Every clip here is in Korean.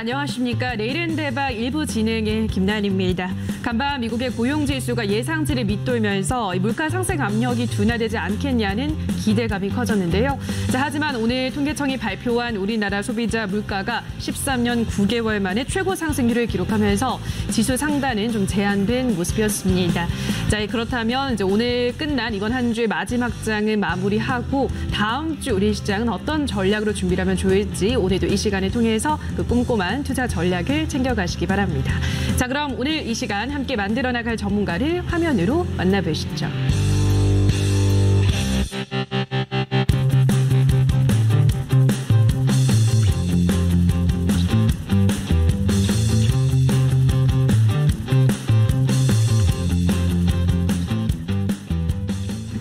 안녕하십니까. 내일은 대박 일부 진행의 김나연입니다. 간밤 미국의 고용지수가 예상치를 밑돌면서 물가 상승 압력이 둔화되지 않겠냐는 기대감이 커졌는데요. 하지만 오늘 통계청이 발표한 우리나라 소비자 물가가 13년 9개월 만에 최고 상승률을 기록하면서 지수 상단은 좀 제한된 모습이었습니다. 그렇다면 오늘 끝난 이번 한 주의 마지막 장을 마무리하고 다음 주 우리 시장은 어떤 전략으로 준비를 하면 좋을지 오늘도 이 시간을 통해서 그 꼼꼼한 투자 전략을 챙겨가시기 바랍니다. 그럼 오늘 이 시간 함께 만들어 나갈 전문가를 화면으로 만나보시죠.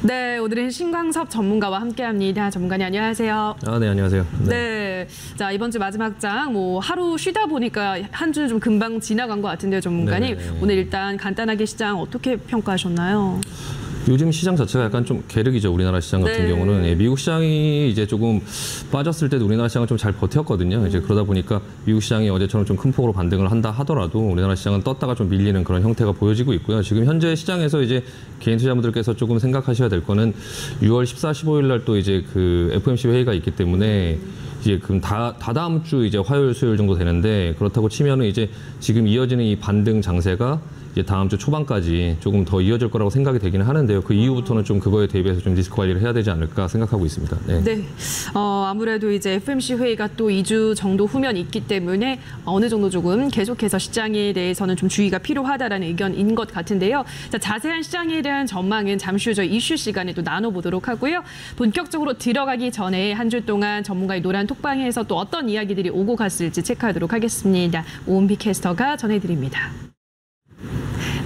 네, 오늘은 신광섭 전문가와 함께합니다. 전문가님 안녕하세요. 네, 안녕하세요. 네. 자, 이번 주 마지막 장 하루 쉬다 보니까 한 주는 좀 금방 지나간 것 같은데요, 전문가님. 네. 오늘 일단 간단하게 시장 어떻게 평가하셨나요? 요즘 시장 자체가 약간 좀 계륵이죠. 우리나라 시장 같은 경우는 미국 시장이 이제 조금 빠졌을 때도 우리나라 시장은 좀 잘 버텼거든요. 이제 그러다 보니까 미국 시장이 어제처럼 좀 큰 폭으로 반등을 한다 하더라도 우리나라 시장은 떴다가 좀 밀리는 그런 형태가 보여지고 있고요. 지금 현재 시장에서 이제 개인 투자자분들께서 조금 생각하셔야 될 거는 6월 14, 15일 날 또 이제 그 FOMC 회의가 있기 때문에 이제 그럼 다다음 주 이제 화요일, 수요일 정도 되는데 그렇다고 치면은 이제 지금 이어지는 이 반등 장세가 이제 다음 주 초반까지 조금 더 이어질 거라고 생각이 되기는 하는데요. 그 이후부터는 좀 그거에 대비해서 좀 리스크 관리를 해야 되지 않을까 생각하고 있습니다. 네. 아무래도 이제 FOMC 회의가 또 2주 정도 후면 있기 때문에 어느 정도 조금 계속해서 시장에 대해서는 좀 주의가 필요하다라는 의견인 것 같은데요. 자세한 시장에 대한 전망은 잠시 후 저희 이슈 시간에 또 나눠보도록 하고요. 본격적으로 들어가기 전에 한 주 동안 전문가의 노란 톡방에서 또 어떤 이야기들이 오고 갔을지 체크하도록 하겠습니다. 오은비 캐스터가 전해드립니다.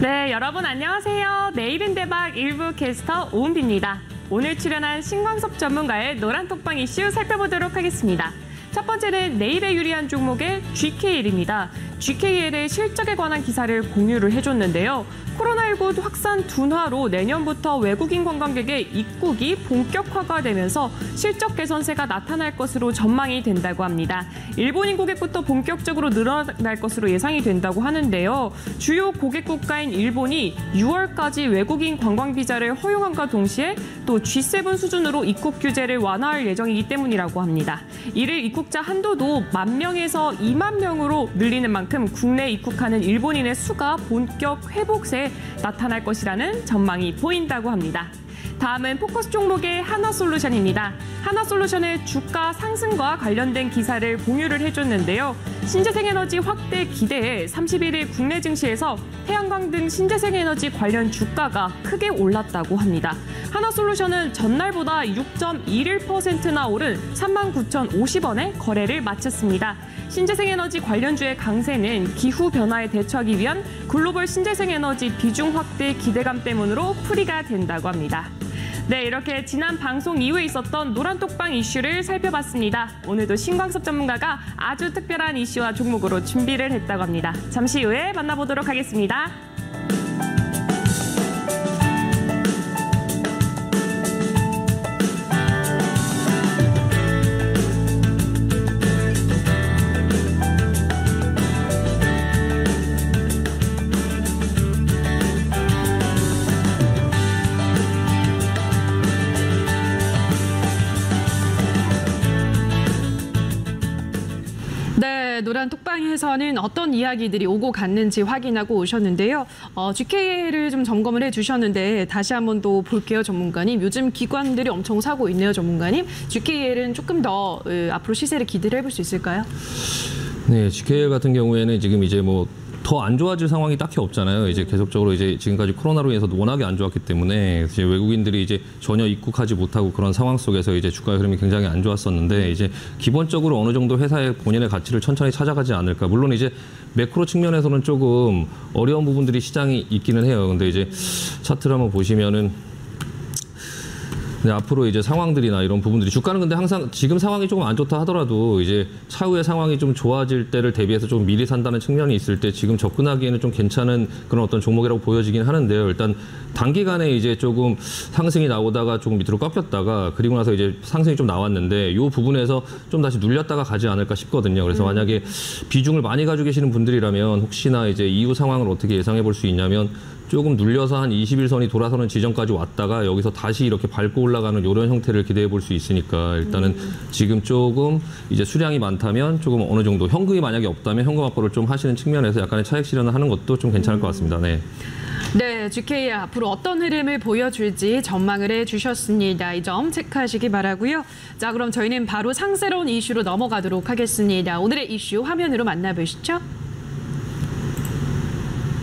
네, 여러분 안녕하세요. 내일은 대박 일부 캐스터 오은비입니다. 오늘 출연한 신광섭 전문가의 노란 톡방 이슈 살펴보도록 하겠습니다. 첫 번째는 내일의 유리한 종목의 GKL입니다. GKL의 실적에 관한 기사를 공유를 해줬는데요. 코로나19 확산 둔화로 내년부터 외국인 관광객의 입국이 본격화가 되면서 실적 개선세가 나타날 것으로 전망이 된다고 합니다. 일본인 고객부터 본격적으로 늘어날 것으로 예상이 된다고 하는데요. 주요 고객 국가인 일본이 6월까지 외국인 관광 비자를 허용함과 동시에 또 G7 수준으로 입국 규제를 완화할 예정이기 때문이라고 합니다. 이를 입국자 한도도 10,000명에서 20,000명으로 늘리는 만큼 국내에 입국하는 일본인의 수가 본격 회복세에 나타날 것이라는 전망이 보인다고 합니다. 다음은 포커스 종목의 하나솔루션입니다. 하나솔루션의 주가 상승과 관련된 기사를 공유를 해줬는데요. 신재생에너지 확대 기대에 31일 국내 증시에서 태양광 등 신재생에너지 관련 주가가 크게 올랐다고 합니다. 하나솔루션은 전날보다 6.21%나 오른 39,050원에 거래를 마쳤습니다. 신재생에너지 관련주의 강세는 기후변화에 대처하기 위한 글로벌 신재생에너지 비중 확대 기대감 때문으로 풀이가 된다고 합니다. 네, 이렇게 지난 방송 이후에 있었던 노란톡방 이슈를 살펴봤습니다. 오늘도 신광섭 전문가가 아주 특별한 이슈와 종목으로 준비를 했다고 합니다. 잠시 후에 만나보도록 하겠습니다. 노란 톡방에서는 어떤 이야기들이 오고 갔는지 확인하고 오셨는데요. GKL을 좀 점검을 해주셨는데 다시 한번 또 볼게요, 전문가님. 요즘 기관들이 엄청 사고 있네요, 전문가님. GKL은 조금 더 앞으로 시세를 기대를 해볼 수 있을까요? 네, GKL 같은 경우에는 지금 이제 더 안 좋아질 상황이 딱히 없잖아요. 이제 계속적으로 이제 지금까지 코로나로 인해서 워낙에 안 좋았기 때문에 이제 외국인들이 이제 전혀 입국하지 못하고 그런 상황 속에서 이제 주가 흐름이 굉장히 안 좋았었는데 이제 기본적으로 어느 정도 회사의 본연의 가치를 천천히 찾아가지 않을까. 물론 이제 매크로 측면에서는 조금 어려운 부분들이 시장이 있기는 해요. 근데 이제 차트를 한번 보시면은 근데 앞으로 이제 상황들이나 이런 부분들이 주가는 근데 항상 지금 상황이 조금 안 좋다 하더라도 이제 차후에 상황이 좀 좋아질 때를 대비해서 좀 미리 산다는 측면이 있을 때 지금 접근하기에는 좀 괜찮은 그런 어떤 종목이라고 보여지긴 하는데요. 일단 단기간에 이제 조금 상승이 나오다가 조금 밑으로 꺾였다가 그리고 나서 이제 상승이 좀 나왔는데 이 부분에서 좀 다시 눌렸다가 가지 않을까 싶거든요. 그래서 만약에 비중을 많이 가지고 계시는 분들이라면 혹시나 이제 이후 상황을 어떻게 예상해 볼 수 있냐면 조금 눌려서 한 21선이 돌아서는 지점까지 왔다가 여기서 다시 이렇게 밟고 올라가는 이런 형태를 기대해 볼 수 있으니까 일단은 지금 조금 이제 수량이 많다면 조금 어느 정도 현금이 만약에 없다면 현금 확보를 좀 하시는 측면에서 약간의 차익 실현을 하는 것도 좀 괜찮을 것 같습니다. 네. 네, GK 앞으로 어떤 흐름을 보여줄지 전망을 해주셨습니다. 이 점 체크하시기 바라고요. 자, 그럼 저희는 바로 상세로운 이슈로 넘어가도록 하겠습니다. 오늘의 이슈 화면으로 만나보시죠.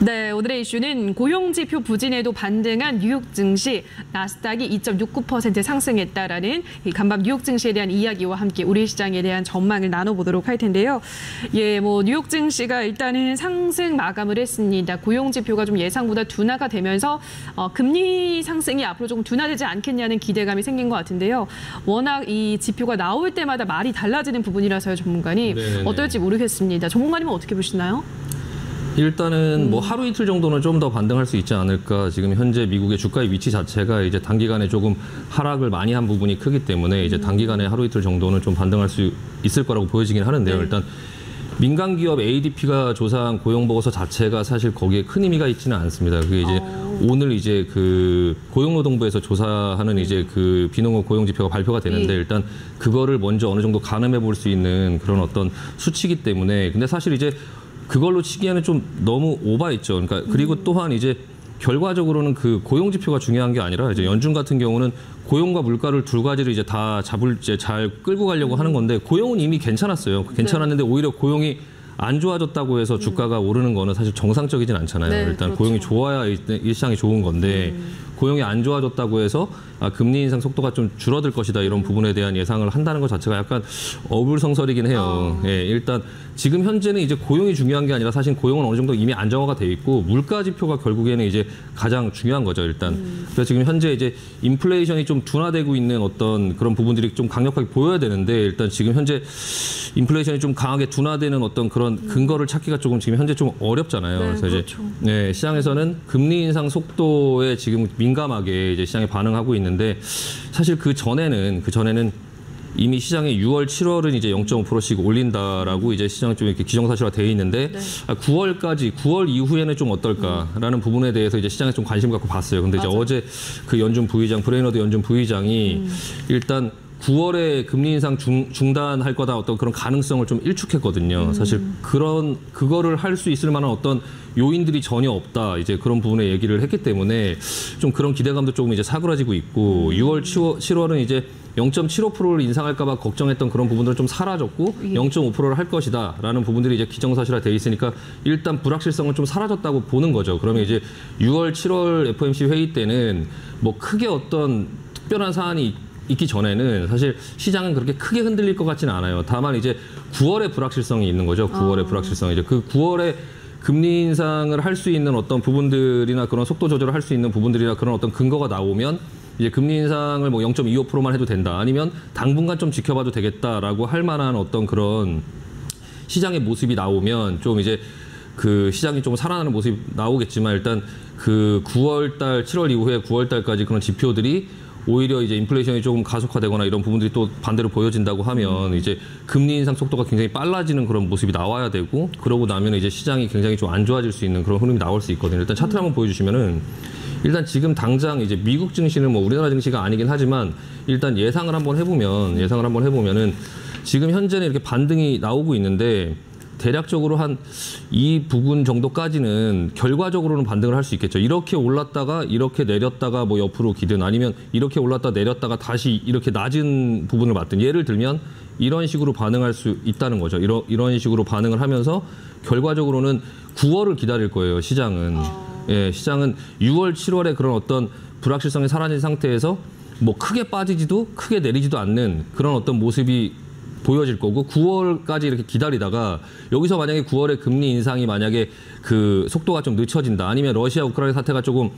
네, 오늘의 이슈는 고용지표 부진에도 반등한 뉴욕 증시, 나스닥이 2.69% 상승했다라는 이 간밤 뉴욕 증시에 대한 이야기와 함께 우리 시장에 대한 전망을 나눠보도록 할 텐데요. 예, 뭐 뉴욕 증시가 일단은 상승 마감을 했습니다. 고용지표가 좀 예상보다 둔화가 되면서 금리 상승이 앞으로 조금 둔화되지 않겠냐는 기대감이 생긴 것 같은데요. 워낙 이 지표가 나올 때마다 말이 달라지는 부분이라서요, 전문가님. 네네. 어떨지 모르겠습니다. 전문가님은 어떻게 보시나요? 일단은 뭐 하루 이틀 정도는 좀 더 반등할 수 있지 않을까. 지금 현재 미국의 주가의 위치 자체가 이제 단기간에 조금 하락을 많이 한 부분이 크기 때문에 이제 단기간에 하루 이틀 정도는 좀 반등할 수 있을 거라고 보여지긴 하는데요. 네. 일단 민간 기업 ADP가 조사한 고용 보고서 자체가 사실 거기에 큰 의미가 있지는 않습니다. 그게 이제 오늘 이제 그 고용노동부에서 조사하는 이제 그 비농업 고용 지표가 발표가 되는데 일단 그거를 먼저 어느 정도 가늠해 볼 수 있는 그런 어떤 수치이기 때문에 근데 사실 이제 그걸로 치기에는 좀 너무 오버했죠. 그러니까 그리고 또한 이제 결과적으로는 그 고용 지표가 중요한 게 아니라 이제 연준 같은 경우는 고용과 물가를 두 가지를 이제 다 잘 끌고 가려고 하는 건데 고용은 이미 괜찮았어요. 괜찮았는데 오히려 고용이 안 좋아졌다고 해서 주가가 오르는 거는 사실 정상적이진 않잖아요. 네, 일단 그렇죠. 고용이 좋아야 이 시장이 좋은 건데 고용이 안 좋아졌다고 해서 금리 인상 속도가 좀 줄어들 것이다 이런 부분에 대한 예상을 한다는 것 자체가 약간 어불성설이긴 해요. 예, 일단 지금 현재는 이제 고용이 중요한 게 아니라 사실 고용은 어느 정도 이미 안정화가 돼 있고 물가 지표가 결국에는 이제 가장 중요한 거죠. 일단 그래서 지금 현재 이제 인플레이션이 좀 둔화되고 있는 어떤 그런 부분들이 좀 강력하게 보여야 되는데 일단 지금 현재 인플레이션이 좀 강하게 둔화되는 어떤 그런 근거를 찾기가 조금 지금 현재 좀 어렵잖아요. 네, 그래서 그렇죠. 이제 네, 시장에서는 금리 인상 속도에 지금 민감하게 이제 시장에 반응하고 있는데 사실 그 전에는 이미 시장에 6월, 7월은 이제 0.5%씩 올린다라고 이제 시장이 좀 이렇게 기정사실화 돼 있는데 9월 이후에는 좀 어떨까라는 부분에 대해서 이제 시장에 좀 관심 갖고 봤어요. 근데 이제 어제 그 연준 부의장 브레이너드 연준 부의장이 일단 9월에 금리 인상 중단할 거다 어떤 그런 가능성을 좀 일축했거든요. 사실 그거를 할 수 있을 만한 어떤 요인들이 전혀 없다. 이제 그런 부분에 얘기를 했기 때문에 좀 그런 기대감도 조금 이제 사그라지고 있고 6월, 7월은 이제 0.75%를 인상할까 봐 걱정했던 그런 부분들은 좀 사라졌고 0.5%를 할 것이다라는 부분들이 이제 기정사실화 돼 있으니까 일단 불확실성은 좀 사라졌다고 보는 거죠. 그러면 이제 6월, 7월 FOMC 회의 때는 뭐 크게 어떤 특별한 사안이 있기 전에는 사실 시장은 그렇게 크게 흔들릴 것 같지는 않아요. 다만 이제 9월에 불확실성이 있는 거죠. 9월에 불확실성이 이제 그 9월에 금리 인상을 할 수 있는 어떤 부분들이나 그런 속도 조절을 할 수 있는 부분들이나 그런 어떤 근거가 나오면 이제 금리 인상을 뭐 0.25%만 해도 된다. 아니면 당분간 좀 지켜봐도 되겠다라고 할 만한 어떤 그런 시장의 모습이 나오면 좀 이제 그 시장이 좀 살아나는 모습이 나오겠지만 일단 그 9월 달, 7월 이후에 9월 달까지 그런 지표들이 오히려 이제 인플레이션이 조금 가속화되거나 이런 부분들이 또 반대로 보여진다고 하면 이제 금리 인상 속도가 굉장히 빨라지는 그런 모습이 나와야 되고 그러고 나면 이제 시장이 굉장히 좀 안 좋아질 수 있는 그런 흐름이 나올 수 있거든요. 일단 차트를 한번 보여주시면은 일단 지금 당장 이제 미국 증시는 뭐 우리나라 증시가 아니긴 하지만 일단 예상을 한번 해보면은 지금 현재는 이렇게 반등이 나오고 있는데 대략적으로 한 이 부분 정도까지는 결과적으로는 반등을 할 수 있겠죠. 이렇게 올랐다가 이렇게 내렸다가 뭐 옆으로 기든 아니면 이렇게 올랐다 내렸다가 다시 이렇게 낮은 부분을 맞든 예를 들면 이런 식으로 반응할 수 있다는 거죠. 이런 식으로 반응을 하면서 결과적으로는 9월을 기다릴 거예요. 시장은. 예, 시장은 6월, 7월에 그런 어떤 불확실성이 사라진 상태에서 뭐 크게 빠지지도 크게 내리지도 않는 그런 어떤 모습이 보여질 거고 9월까지 이렇게 기다리다가 여기서 만약에 9월에 금리 인상이 만약에 그 속도가 좀 늦춰진다 아니면 러시아 우크라이나 사태가 조금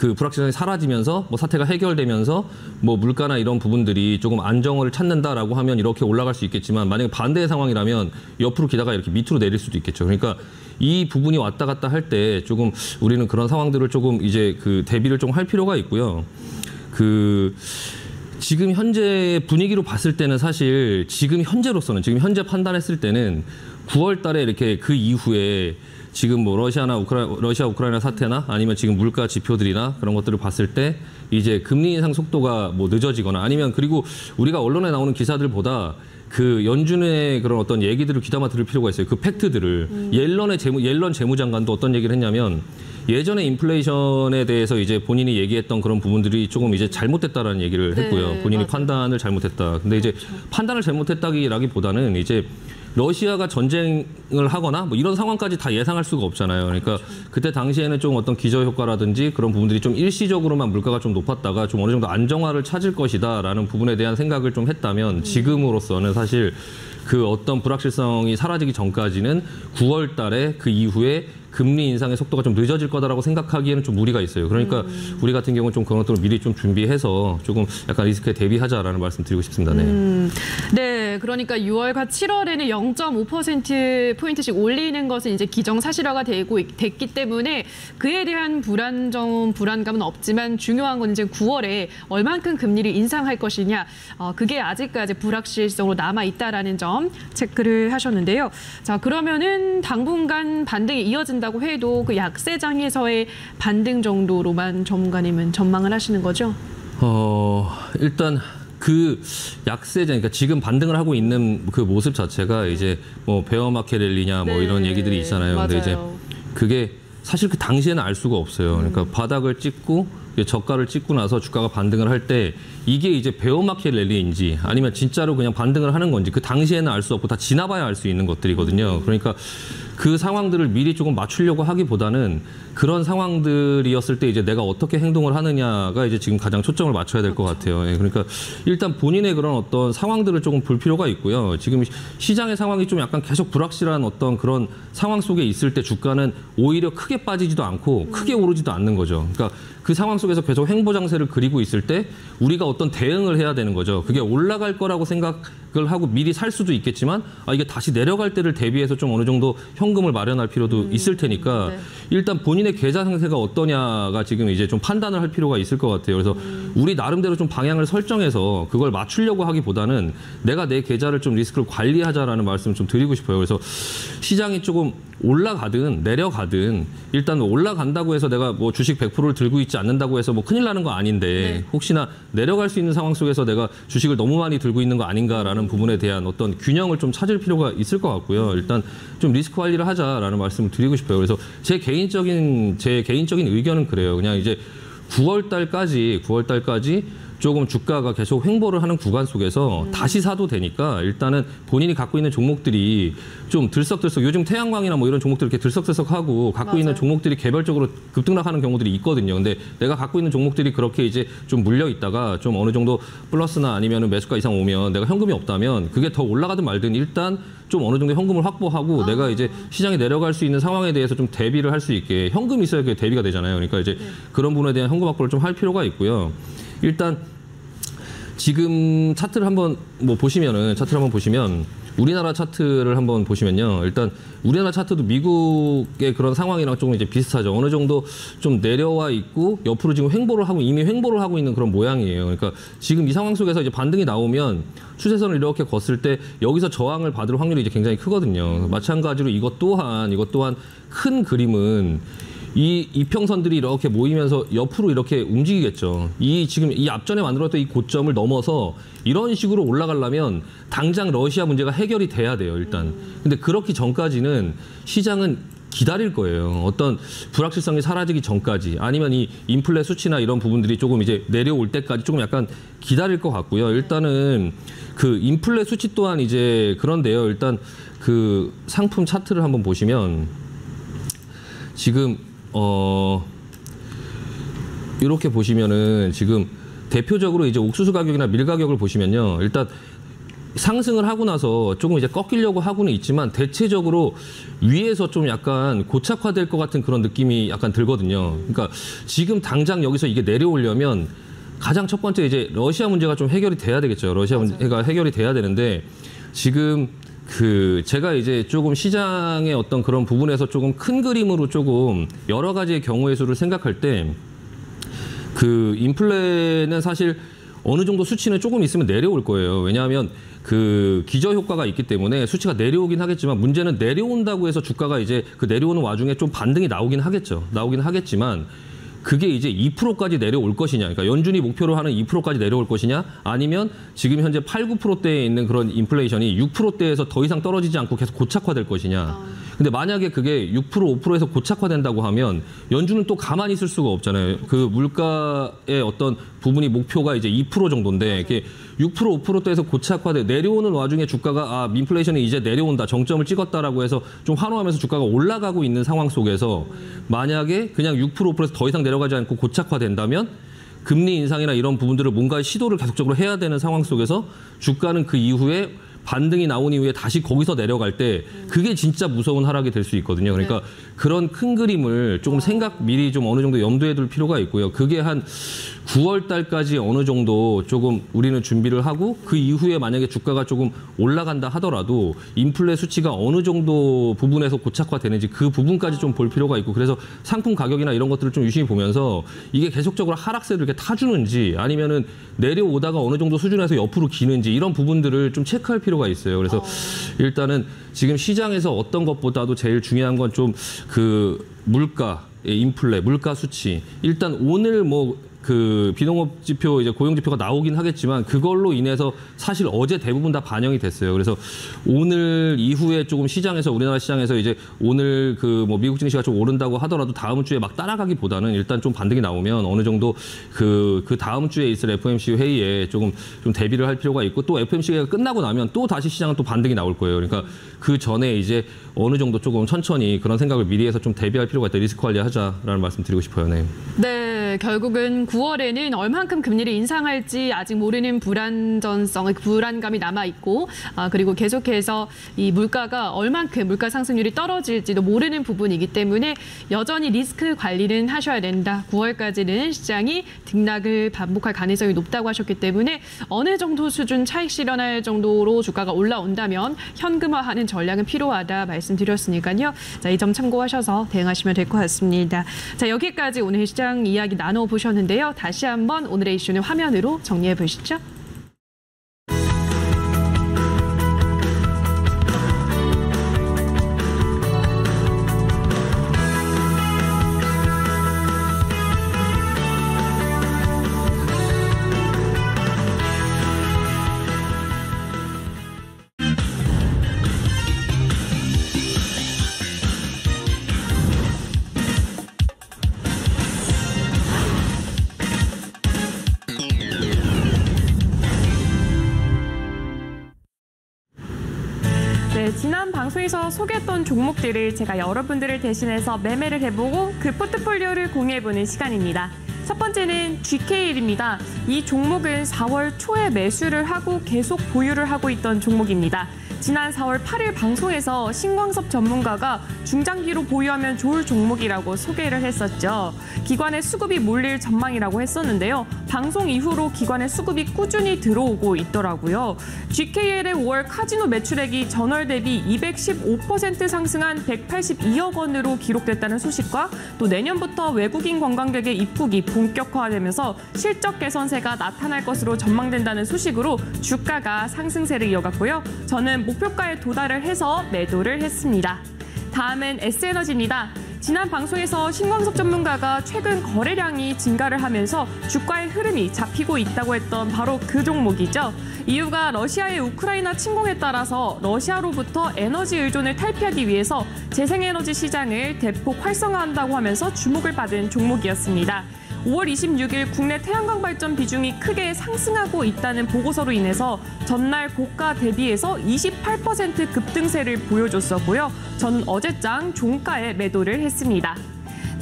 그 불확실성이 사라지면서 뭐 사태가 해결되면서 뭐 물가나 이런 부분들이 조금 안정을 찾는다라고 하면 이렇게 올라갈 수 있겠지만 만약에 반대의 상황이라면 옆으로 기다가 이렇게 밑으로 내릴 수도 있겠죠. 그러니까 이 부분이 왔다 갔다 할 때 조금 우리는 그런 상황들을 조금 이제 그 대비를 좀 할 필요가 있고요. 지금 현재 분위기로 봤을 때는 사실 지금 현재로서는 지금 현재 판단했을 때는 9월 달에 이렇게 그 이후에 지금 뭐 러시아 우크라이나 사태나 아니면 지금 물가 지표들이나 그런 것들을 봤을 때 이제 금리 인상 속도가 뭐 늦어지거나 아니면 그리고 우리가 언론에 나오는 기사들보다 그 연준의 그런 어떤 얘기들을 귀담아 들을 필요가 있어요. 그 팩트들을. 옐런 재무장관도 어떤 얘기를 했냐면 예전에 인플레이션에 대해서 이제 본인이 얘기했던 그런 부분들이 조금 이제 잘못됐다라는 얘기를 했고요. 본인이 맞아요. 판단을 잘못했다. 근데 이제 판단을 잘못했다기보다는 이제 러시아가 전쟁을 하거나 뭐 이런 상황까지 다 예상할 수가 없잖아요. 그러니까 그때 당시에는 좀 어떤 기저효과라든지 그런 부분들이 좀 일시적으로만 물가가 좀 높았다가 좀 어느 정도 안정화를 찾을 것이다라는 부분에 대한 생각을 좀 했다면 지금으로서는 사실 그 어떤 불확실성이 사라지기 전까지는 9월 달에 그 이후에 금리 인상의 속도가 좀 늦어질 거다라고 생각하기에는 좀 무리가 있어요. 그러니까 우리 같은 경우는 좀 그런 것들을 미리 좀 준비해서 조금 약간 리스크에 대비하자라는 말씀 드리고 싶습니다. 네. 네, 그러니까 6월과 7월에는 0.5%포인트씩 올리는 것은 이제 기정사실화가 됐기 때문에 그에 대한 불안감은 없지만 중요한 건 이제 9월에 얼만큼 금리를 인상할 것이냐, 그게 아직까지 불확실성으로 남아 있다라는 점 체크를 하셨는데요. 자, 그러면은 당분간 반등이 이어진다고 해도 그 약세장에서의 반등 정도로만 전문가님은 전망을 하시는 거죠? 일단 그 약세장, 그러니까 지금 반등을 하고 있는 그 모습 자체가 이제 뭐 베어마켓 랠리냐 뭐 이런 얘기들이 있잖아요. 맞아요. 근데 이제 그게 사실 그 당시에는 알 수가 없어요. 그러니까 바닥을 찍고 저가를 찍고 나서 주가가 반등을 할 때 이게 이제 베어마켓 랠리인지 아니면 진짜로 그냥 반등을 하는 건지 그 당시에는 알 수 없고 다 지나봐야 알 수 있는 것들이거든요. 그러니까 그 상황들을 미리 조금 맞추려고 하기보다는 그런 상황들이었을 때 이제 내가 어떻게 행동을 하느냐가 이제 지금 가장 초점을 맞춰야 될 것 같아요. 예, 그러니까 일단 본인의 그런 어떤 상황들을 조금 볼 필요가 있고요. 지금 시장의 상황이 좀 약간 계속 불확실한 어떤 그런 상황 속에 있을 때 주가는 오히려 크게 빠지지도 않고 크게 오르지도 않는 거죠. 그러니까 그 상황 속에서 계속 횡보장세를 그리고 있을 때 우리가 어떤 대응을 해야 되는 거죠. 그게 올라갈 거라고 생각을 하고 미리 살 수도 있겠지만 이게 다시 내려갈 때를 대비해서 좀 어느 정도 현금을 마련할 필요도 있을 테니까 네. 일단 본인의 계좌 상태가 어떠냐가 지금 이제 좀 판단을 할 필요가 있을 것 같아요. 그래서 우리 나름대로 좀 방향을 설정해서 그걸 맞추려고 하기보다는 내가 내 계좌를 좀 리스크를 관리하자라는 말씀을 좀 드리고 싶어요. 그래서 시장이 조금 올라가든 내려가든 일단 올라간다고 해서 내가 뭐 주식 100%를 들고 있지 않는다고 해서 뭐 큰일 나는 거 아닌데 네. 혹시나 내려갈 수 있는 상황 속에서 내가 주식을 너무 많이 들고 있는 거 아닌가라는 부분에 대한 어떤 균형을 좀 찾을 필요가 있을 것 같고요. 일단 좀 리스크 관리를 하자라는 말씀을 드리고 싶어요. 그래서 제 개인적인 의견은 그래요. 그냥 이제 9월 달까지 조금 주가가 계속 횡보를 하는 구간 속에서 다시 사도 되니까 일단은 본인이 갖고 있는 종목들이 좀 들썩들썩 요즘 태양광이나 뭐 이런 종목들 이렇게 들썩들썩하고 갖고 있는 종목들이 개별적으로 급등락하는 경우들이 있거든요. 근데 내가 갖고 있는 종목들이 그렇게 이제 좀 물려 있다가 좀 어느 정도 플러스나 아니면은 매수가 이상 오면 내가 현금이 없다면 그게 더 올라가든 말든 일단 좀 어느 정도 현금을 확보하고 내가 이제 시장에 내려갈 수 있는 상황에 대해서 좀 대비를 할 수 있게 현금이 있어야 그게 대비가 되잖아요. 그러니까 이제 그런 부분에 대한 현금 확보를 좀 할 필요가 있고요. 일단 지금 차트를 한번 보시면 우리나라 차트를 한번 보시면요. 일단 우리나라 차트도 미국의 그런 상황이랑 조금 이제 비슷하죠. 어느 정도 좀 내려와 있고 옆으로 지금 이미 횡보를 하고 있는 그런 모양이에요. 그러니까 지금 이 상황 속에서 이제 반등이 나오면 추세선을 이렇게 걷을 때 여기서 저항을 받을 확률이 이제 굉장히 크거든요. 마찬가지로 이것 또한 큰 그림은 이 이평선들이 이렇게 모이면서 옆으로 이렇게 움직이겠죠. 지금 이 앞전에 만들었던 이 고점을 넘어서 이런 식으로 올라가려면 당장 러시아 문제가 해결이 돼야 돼요, 일단. 근데 그렇기 전까지는 시장은 기다릴 거예요. 어떤 불확실성이 사라지기 전까지 아니면 이 인플레 수치나 이런 부분들이 조금 이제 내려올 때까지 조금 약간 기다릴 것 같고요. 일단은 그 인플레 수치 또한 이제 그런데요. 일단 그 상품 차트를 한번 보시면 지금 이렇게 보시면은 지금 대표적으로 이제 옥수수 가격이나 밀 가격을 보시면요. 일단 상승을 하고 나서 조금 이제 꺾이려고 하고는 있지만 대체적으로 위에서 좀 약간 고착화될 것 같은 그런 느낌이 약간 들거든요. 그러니까 지금 당장 여기서 이게 내려오려면 가장 첫 번째 이제 러시아 문제가 좀 해결이 돼야 되겠죠. 러시아 문제가 해결이 돼야 되는데 지금 제가 이제 조금 시장의 어떤 그런 부분에서 조금 큰 그림으로 조금 여러 가지의 경우의 수를 생각할 때 인플레는 사실 어느 정도 수치는 조금 있으면 내려올 거예요. 왜냐하면 기저 효과가 있기 때문에 수치가 내려오긴 하겠지만 문제는 내려온다고 해서 주가가 이제 내려오는 와중에 좀 반등이 나오긴 하겠죠. 나오긴 하겠지만 그게 이제 2%까지 내려올 것이냐. 그러니까 연준이 목표로 하는 2%까지 내려올 것이냐. 아니면 지금 현재 8, 9%대에 있는 그런 인플레이션이 6%대에서 더 이상 떨어지지 않고 계속 고착화될 것이냐. 근데 만약에 그게 6%, 5%에서 고착화된다고 하면 연준은 또 가만히 있을 수가 없잖아요. 물가의 어떤 부분이 목표가 이제 2% 정도인데 이게 6%, 5%대에서 고착화돼 내려오는 와중에 주가가 인플레이션이 이제 내려온다, 정점을 찍었다라고 해서 좀 환호하면서 주가가 올라가고 있는 상황 속에서 만약에 그냥 6%, 5%에서 더 이상 내려가지 않고 고착화된다면 금리 인상이나 이런 부분들을 뭔가 시도를 계속적으로 해야 되는 상황 속에서 주가는 그 이후에 반등이 나온 이후에 다시 거기서 내려갈 때 그게 진짜 무서운 하락이 될 수 있거든요. 그러니까 그런 큰 그림을 조금 미리 좀 어느 정도 염두에 둘 필요가 있고요. 그게 한 9월 달까지 어느 정도 조금 우리는 준비를 하고 그 이후에 만약에 주가가 조금 올라간다 하더라도 인플레 수치가 어느 정도 부분에서 고착화되는지 그 부분까지 좀 볼 필요가 있고 그래서 상품 가격이나 이런 것들을 좀 유심히 보면서 이게 계속적으로 하락세를 이렇게 타주는지 아니면은 내려오다가 어느 정도 수준에서 옆으로 기는지 이런 부분들을 좀 체크할 필요가 있어요. 그래서 일단은 지금 시장에서 어떤 것보다도 제일 중요한 건 좀 물가, 인플레, 물가 수치. 일단 오늘 비농업 지표, 이제 고용 지표가 나오긴 하겠지만 그걸로 인해서 사실 어제 대부분 다 반영이 됐어요. 그래서 오늘 이후에 조금 우리나라 시장에서 이제 오늘 미국 증시가 좀 오른다고 하더라도 다음 주에 막 따라가기보다는 일단 좀 반등이 나오면 어느 정도 그 다음 주에 있을 FOMC 회의에 좀 대비를 할 필요가 있고 또 FOMC가 끝나고 나면 또 다시 시장은 또 반등이 나올 거예요. 그러니까 그 전에 이제 어느 정도 조금 천천히 그런 생각을 미리 해서 좀 대비할 필요가 있다. 리스크 관리하자라는 말씀 드리고 싶어요. 네. 네, 결국은 9월에는 얼만큼 금리를 인상할지 아직 모르는 불안감이 남아 있고, 그리고 계속해서 이 물가가 얼만큼 물가 상승률이 떨어질지도 모르는 부분이기 때문에 여전히 리스크 관리는 하셔야 된다. 9월까지는 시장이 등락을 반복할 가능성이 높다고 하셨기 때문에 어느 정도 수준 차익 실현할 정도로 주가가 올라온다면 현금화하는 전략은 필요하다 말씀드렸으니까요. 자, 이 점 참고하셔서 대응하시면 될 것 같습니다. 자, 여기까지 오늘 시장 이야기 나눠보셨는데요. 다시 한번 오늘의 이슈는 화면으로 정리해 보시죠. 지난 방송에서 소개했던 종목들을 제가 여러분들을 대신해서 매매를 해보고 그 포트폴리오를 공유해보는 시간입니다. 첫 번째는 GKL입니다. 이 종목은 4월 초에 매수를 하고 계속 보유를 하고 있던 종목입니다. 지난 4월 8일 방송에서 신광섭 전문가가 중장기로 보유하면 좋을 종목이라고 소개를 했었죠. 기관의 수급이 몰릴 전망이라고 했었는데요. 방송 이후로 기관의 수급이 꾸준히 들어오고 있더라고요. GKL의 5월 카지노 매출액이 전월 대비 215% 상승한 182억 원으로 기록됐다는 소식과 또 내년부터 외국인 관광객의 입국이 본격화되면서 실적 개선세가 나타날 것으로 전망된다는 소식으로 주가가 상승세를 이어갔고요. 저는 목표가에 도달을 해서 매도를 했습니다. 다음은 S에너지입니다. 지난 방송에서 신광섭 전문가가 최근 거래량이 증가를 하면서 주가의 흐름이 잡히고 있다고 했던 바로 그 종목이죠. 이유가 러시아의 우크라이나 침공에 따라서 러시아로부터 에너지 의존을 탈피하기 위해서 재생에너지 시장을 대폭 활성화한다고 하면서 주목을 받은 종목이었습니다. 5월 26일 국내 태양광 발전 비중이 크게 상승하고 있다는 보고서로 인해서 전날 고가 대비해서 28% 급등세를 보여줬었고요. 저는 어제장 종가에 매도를 했습니다.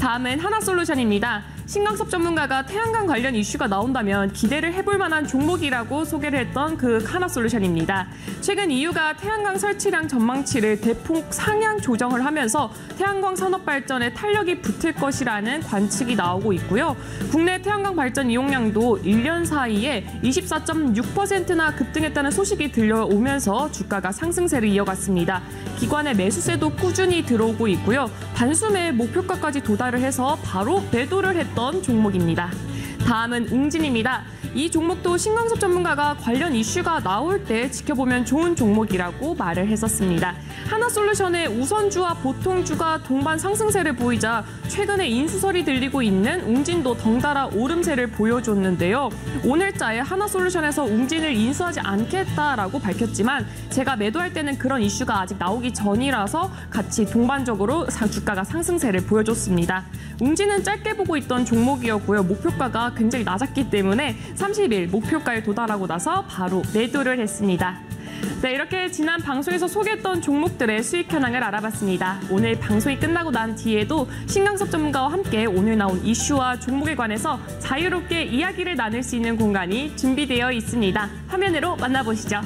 다음은 하나솔루션입니다. 신광섭 전문가가 태양광 관련 이슈가 나온다면 기대를 해볼 만한 종목이라고 소개를 했던 그 하나솔루션입니다. 최근 EU가 태양광 설치량 전망치를 대폭 상향 조정을 하면서 태양광 산업 발전에 탄력이 붙을 것이라는 관측이 나오고 있고요. 국내 태양광 발전 이용량도 1년 사이에 24.6%나 급등했다는 소식이 들려오면서 주가가 상승세를 이어갔습니다. 기관의 매수세도 꾸준히 들어오고 있고요. 단숨에 목표가까지 도달을 해서 바로 매도를 했던 종목입니다. 다음은 웅진입니다. 이 종목도 신광섭 전문가가 관련 이슈가 나올 때 지켜보면 좋은 종목이라고 말을 했었습니다. 하나솔루션의 우선주와 보통주가 동반 상승세를 보이자 최근에 인수설이 들리고 있는 웅진도 덩달아 오름세를 보여줬는데요. 오늘자에 하나솔루션에서 웅진을 인수하지 않겠다라고 밝혔지만 제가 매도할 때는 그런 이슈가 아직 나오기 전이라서 같이 동반적으로 주가가 상승세를 보여줬습니다. 웅진은 짧게 보고 있던 종목이었고요. 목표가가 굉장히 낮았기 때문에 30일 목표가에 도달하고 나서 바로 매도를 했습니다. 네, 이렇게 지난 방송에서 소개했던 종목들의 수익 현황을 알아봤습니다. 오늘 방송이 끝나고 난 뒤에도 신광섭 전문가와 함께 오늘 나온 이슈와 종목에 관해서 자유롭게 이야기를 나눌 수 있는 공간이 준비되어 있습니다. 화면으로 만나보시죠.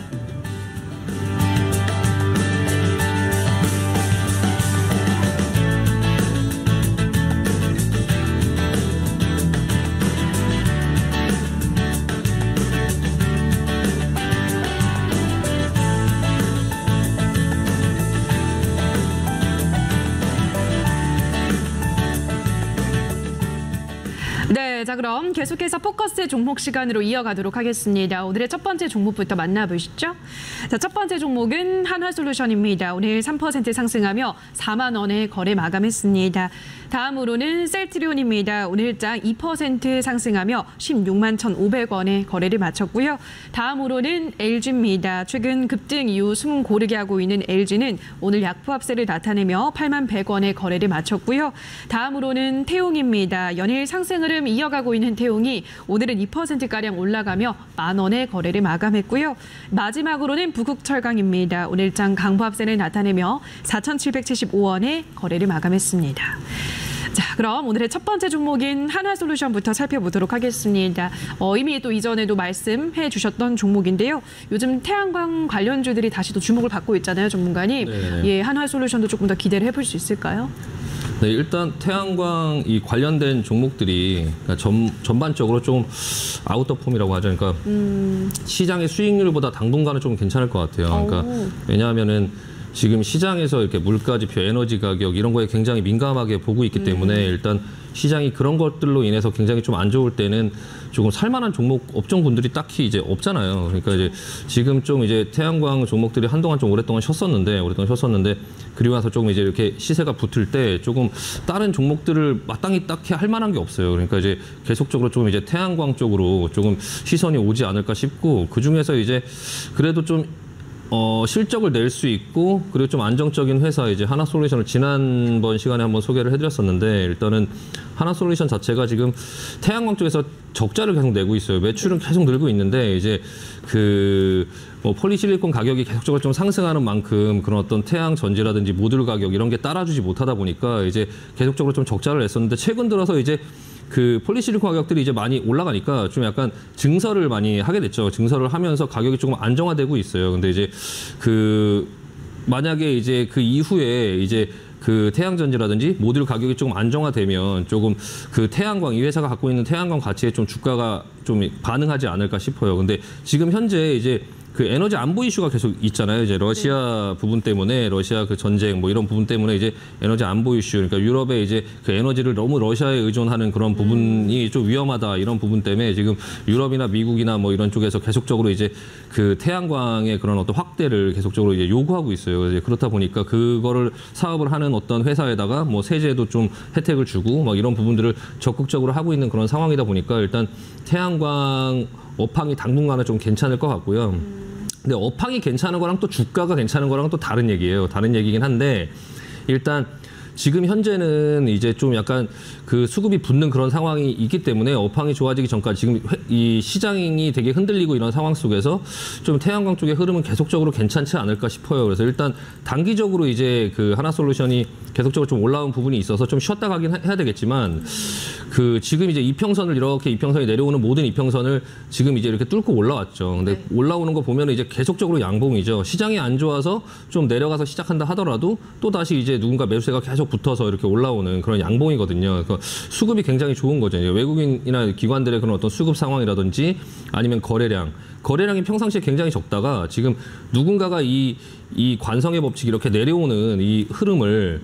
네, 자 그럼 계속해서 포커스 종목 시간으로 이어가도록 하겠습니다. 오늘의 첫 번째 종목부터 만나보시죠. 자, 첫 번째 종목은 한화솔루션입니다. 오늘 3% 상승하며 4만 원에 거래 마감했습니다. 다음으로는 셀트리온입니다. 오늘장 2% 상승하며 16만 1,500원에 거래를 마쳤고요. 다음으로는 LG입니다. 최근 급등 이후 숨 고르게 하고 있는 LG는 오늘 약푸합세를 나타내며 8만 100원에 거래를 마쳤고요. 다음으로는 태용입니다. 연일 상승 흐름 이어가고 있는 태용이 오늘은 2%가량 올라가며 만 원에 거래를 마감했고요. 마지막으로는 부국철강입니다. 오늘장 강보합세를 나타내며 4,775원에 거래를 마감했습니다. 자, 그럼 오늘의 첫 번째 종목인 한화솔루션부터 살펴보도록 하겠습니다. 이미 또 이전에도 말씀해 주셨던 종목인데요. 요즘 태양광 관련주들이 다시 또 주목을 받고 있잖아요, 전문가님. 네네. 예, 한화솔루션도 조금 더 기대를 해볼 수 있을까요? 네, 일단 태양광 이 관련된 종목들이 그러니까 전반적으로 좀 아웃더폼이라고 하죠. 그러니까 시장의 수익률보다 당분간은 좀 괜찮을 것 같아요. 그러니까 왜냐하면은 지금 시장에서 이렇게 물가지표, 에너지 가격 이런 거에 굉장히 민감하게 보고 있기 때문에 일단 시장이 그런 것들로 인해서 굉장히 좀 안 좋을 때는 조금 살만한 종목 업종군들이 딱히 이제 없잖아요. 그러니까 이제 지금 좀 이제 태양광 종목들이 한동안 좀 오랫동안 쉬었었는데 그리고 나서 조금 이제 이렇게 시세가 붙을 때 조금 다른 종목들을 마땅히 딱히 할 만한 게 없어요. 그러니까 이제 계속적으로 조금 이제 태양광 쪽으로 조금 시선이 오지 않을까 싶고 그 중에서 이제 그래도 좀 실적을 낼 수 있고 그리고 좀 안정적인 회사 이제 하나솔루션을 지난번 시간에 한번 소개를 해드렸었는데 일단은 하나솔루션 자체가 지금 태양광 쪽에서 적자를 계속 내고 있어요. 매출은 계속 늘고 있는데 이제 폴리실리콘 가격이 계속적으로 좀 상승하는 만큼 그런 어떤 태양 전지라든지 모듈 가격 이런 게 따라주지 못하다 보니까 이제 계속적으로 좀 적자를 냈었는데 최근 들어서 이제 그 폴리실리콘 가격들이 이제 많이 올라가니까 좀 약간 증설을 많이 하게 됐죠. 증설을 하면서 가격이 조금 안정화되고 있어요. 근데 이제 만약에 이제 그 이후에 이제 그 태양전지라든지 모듈 가격이 조금 안정화되면 조금 그 태양광, 이 회사가 갖고 있는 태양광 가치에 좀 주가가 좀 반응하지 않을까 싶어요. 근데 지금 현재 이제 그 에너지 안보 이슈가 계속 있잖아요. 이제 러시아 부분 때문에 러시아 그 전쟁 뭐 이런 부분 때문에 이제 에너지 안보 이슈 그러니까 유럽에 이제 그 에너지를 너무 러시아에 의존하는 그런 부분이 좀 위험하다 이런 부분 때문에 지금 유럽이나 미국이나 뭐 이런 쪽에서 계속적으로 이제 그 태양광의 그런 어떤 확대를 계속적으로 이제 요구하고 있어요. 이제 그렇다 보니까 그거를 사업을 하는 어떤 회사에다가 뭐 세제도 좀 혜택을 주고 막 이런 부분들을 적극적으로 하고 있는 그런 상황이다 보니까 일단 태양광 업황이 당분간은 좀 괜찮을 것 같고요. 근데 업황이 괜찮은 거랑 또 주가가 괜찮은 거랑 또 다른 얘기예요. 다른 얘기긴 한데 일단 지금 현재는 이제 좀 약간 그 수급이 붙는 그런 상황이 있기 때문에 업황이 좋아지기 전까지 지금 이 시장이 되게 흔들리고 이런 상황 속에서 좀 태양광 쪽의 흐름은 계속적으로 괜찮지 않을까 싶어요. 그래서 일단 단기적으로 이제 그 하나솔루션이 계속적으로 좀 올라온 부분이 있어서 좀 쉬었다 가긴 해야 되겠지만 그 지금 이제 이평선을 이렇게 이평선이 내려오는 모든 이평선을 지금 이제 이렇게 뚫고 올라왔죠. 근데 올라오는 거 보면 이제 계속적으로 양봉이죠. 시장이 안 좋아서 좀 내려가서 시작한다 하더라도 또 다시 이제 누군가 매수세가 계속 붙어서 이렇게 올라오는 그런 양봉이거든요. 그러니까 수급이 굉장히 좋은 거죠. 이제 외국인이나 기관들의 그런 어떤 수급 상황이라든지 아니면 거래량이 평상시에 굉장히 적다가 지금 누군가가 이 관성의 법칙 이렇게 내려오는 이 흐름을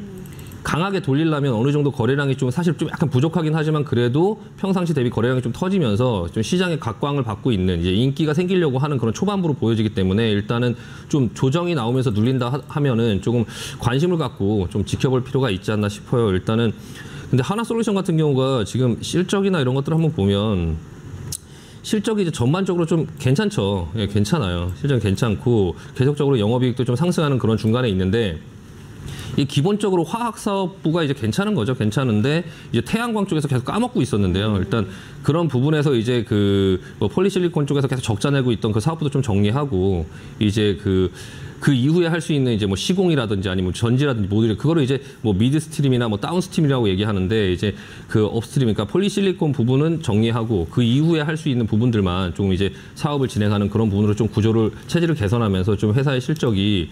강하게 돌리려면 어느 정도 거래량이 좀 사실 좀 약간 부족하긴 하지만 그래도 평상시 대비 거래량이 좀 터지면서 좀 시장의 각광을 받고 있는 이제 인기가 생기려고 하는 그런 초반부로 보여지기 때문에 일단은 좀 조정이 나오면서 눌린다 하면은 조금 관심을 갖고 좀 지켜볼 필요가 있지 않나 싶어요. 일단은 근데 하나솔루션 같은 경우가 지금 실적이나 이런 것들을 한번 보면 실적이 이제 전반적으로 좀 괜찮죠. 예, 괜찮아요. 실적이 괜찮고 계속적으로 영업이익도 좀 상승하는 그런 중간에 있는데 이 기본적으로 화학 사업부가 이제 괜찮은 거죠. 괜찮은데 이제 태양광 쪽에서 계속 까먹고 있었는데요. 일단 그런 부분에서 이제 그 뭐 폴리실리콘 쪽에서 계속 적자 내고 있던 그 사업부도 좀 정리하고 이제 그 이후에 할 수 있는 이제 뭐 시공이라든지 아니면 전지라든지 모듈 그거를 이제 뭐 미드스트림이나 뭐 다운스트림이라고 얘기하는데 이제 그 업스트림 그러니까 폴리실리콘 부분은 정리하고 그 이후에 할 수 있는 부분들만 좀 이제 사업을 진행하는 그런 부분으로 좀 체질을 개선하면서 좀 회사의 실적이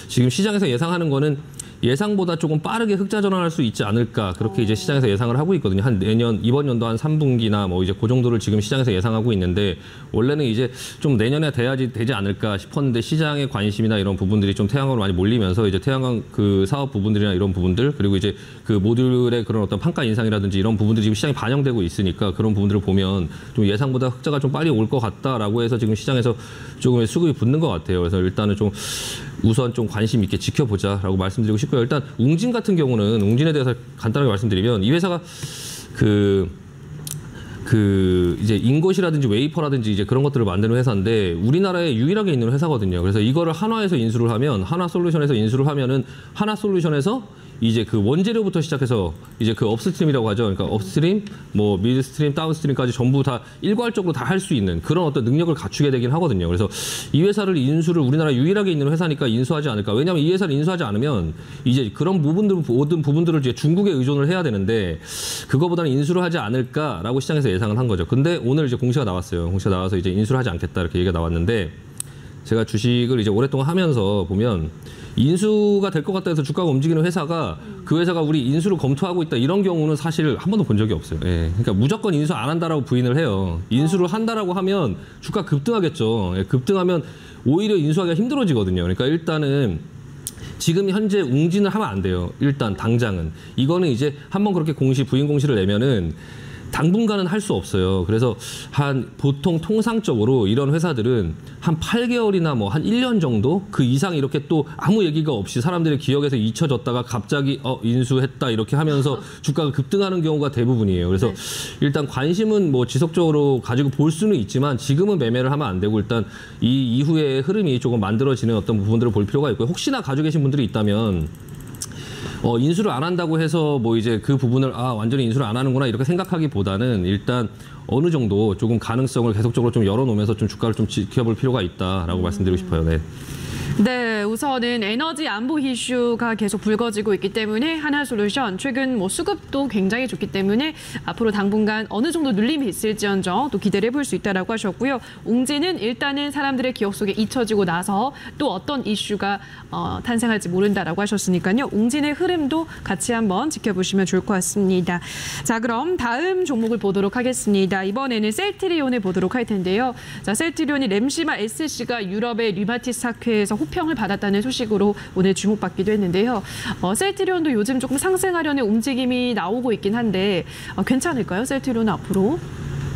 지금 시장에서 예상하는 거는 예상보다 조금 빠르게 흑자 전환할 수 있지 않을까 그렇게 이제 시장에서 예상을 하고 있거든요. 한 이번 연도 한 3분기나 뭐 이제 그 정도를 지금 시장에서 예상하고 있는데 원래는 이제 좀 내년에 되지 않을까 싶었는데 시장의 관심이나 이런 부분들이 좀 태양광으로 많이 몰리면서 이제 태양광 그 사업 부분들이나 이런 부분들 그리고 이제 그 모듈의 그런 어떤 판가 인상이라든지 이런 부분들이 지금 시장에 반영되고 있으니까 그런 부분들을 보면 좀 예상보다 흑자가 좀 빨리 올 것 같다라고 해서 지금 시장에서 조금의 수급이 붙는 것 같아요. 그래서 일단은 좀 우선 좀 관심 있게 지켜보자라고 말씀드리고 싶고요. 일단 웅진 같은 경우는 웅진에 대해서 간단하게 말씀드리면 이 회사가 이제 인곳이라든지 웨이퍼라든지 이제 그런 것들을 만드는 회사인데 우리나라에 유일하게 있는 회사거든요. 그래서 이거를 한화에서 인수를 하면 하나솔루션에서 인수를 하면은 하나솔루션에서 이제 그 원재료부터 시작해서 이제 그 업스트림이라고 하죠. 그러니까 업스트림, 뭐 미드스트림, 다운스트림까지 전부 다 일괄적으로 다 할 수 있는 그런 어떤 능력을 갖추게 되긴 하거든요. 그래서 이 회사를 인수를 우리나라 유일하게 있는 회사니까 인수하지 않을까. 왜냐하면 이 회사를 인수하지 않으면 이제 그런 모든 부분들을 이제 중국에 의존을 해야 되는데 그거보다는 인수를 하지 않을까라고 시장에서 예상을 한 거죠. 근데 오늘 이제 공시가 나왔어요. 공시가 나와서 이제 인수를 하지 않겠다 이렇게 얘기가 나왔는데 제가 주식을 이제 오랫동안 하면서 보면 인수가 될 것 같다 해서 주가가 움직이는 회사가 그 회사가 우리 인수를 검토하고 있다 이런 경우는 사실 한 번도 본 적이 없어요. 예. 그러니까 무조건 인수 안 한다라고 부인을 해요. 인수를 한다라고 하면 주가 급등하겠죠. 예. 급등하면 오히려 인수하기가 힘들어지거든요. 그러니까 일단은 지금 현재 웅진을 하면 안 돼요. 일단 당장은. 이거는 이제 한번 그렇게 부인 공시를 내면은 당분간은 할 수 없어요. 그래서 보통 통상적으로 이런 회사들은 한 8개월이나 뭐 한 1년 정도 그 이상 이렇게 또 아무 얘기가 없이 사람들의 기억에서 잊혀졌다가 갑자기 인수했다 이렇게 하면서 주가가 급등하는 경우가 대부분이에요. 그래서 일단 관심은 뭐 지속적으로 가지고 볼 수는 있지만 지금은 매매를 하면 안 되고 일단 이 이후에 흐름이 조금 만들어지는 어떤 부분들을 볼 필요가 있고요. 혹시나 가지고 계신 분들이 있다면 인수를 안 한다고 해서 뭐 이제 그 부분을 완전히 인수를 안 하는구나 이렇게 생각하기보다는 일단 어느 정도 조금 가능성을 계속적으로 좀 열어놓으면서 좀 주가를 좀 지켜볼 필요가 있다라고 말씀드리고 싶어요. 네. 네, 우선은 에너지 안보 이슈가 계속 불거지고 있기 때문에 하나솔루션 최근 뭐 수급도 굉장히 좋기 때문에 앞으로 당분간 어느 정도 눌림이 있을지언정 또 기대를 해볼 수 있다라고 하셨고요. 웅진은 일단은 사람들의 기억 속에 잊혀지고 나서 또 어떤 이슈가 탄생할지 모른다라고 하셨으니까요. 웅진의 흐름도 같이 한번 지켜보시면 좋을 것 같습니다. 자, 그럼 다음 종목을 보도록 하겠습니다. 이번에는 셀트리온을 보도록 할 텐데요. 자, 셀트리온이 램시마 SC가 유럽의 류마티스 학회에서 호평을 받았다는 소식으로 오늘 주목받기도 했는데요. 셀트리온도 요즘 조금 상승하려는 움직임이 나오고 있긴 한데 괜찮을까요? 셀트리온은 앞으로?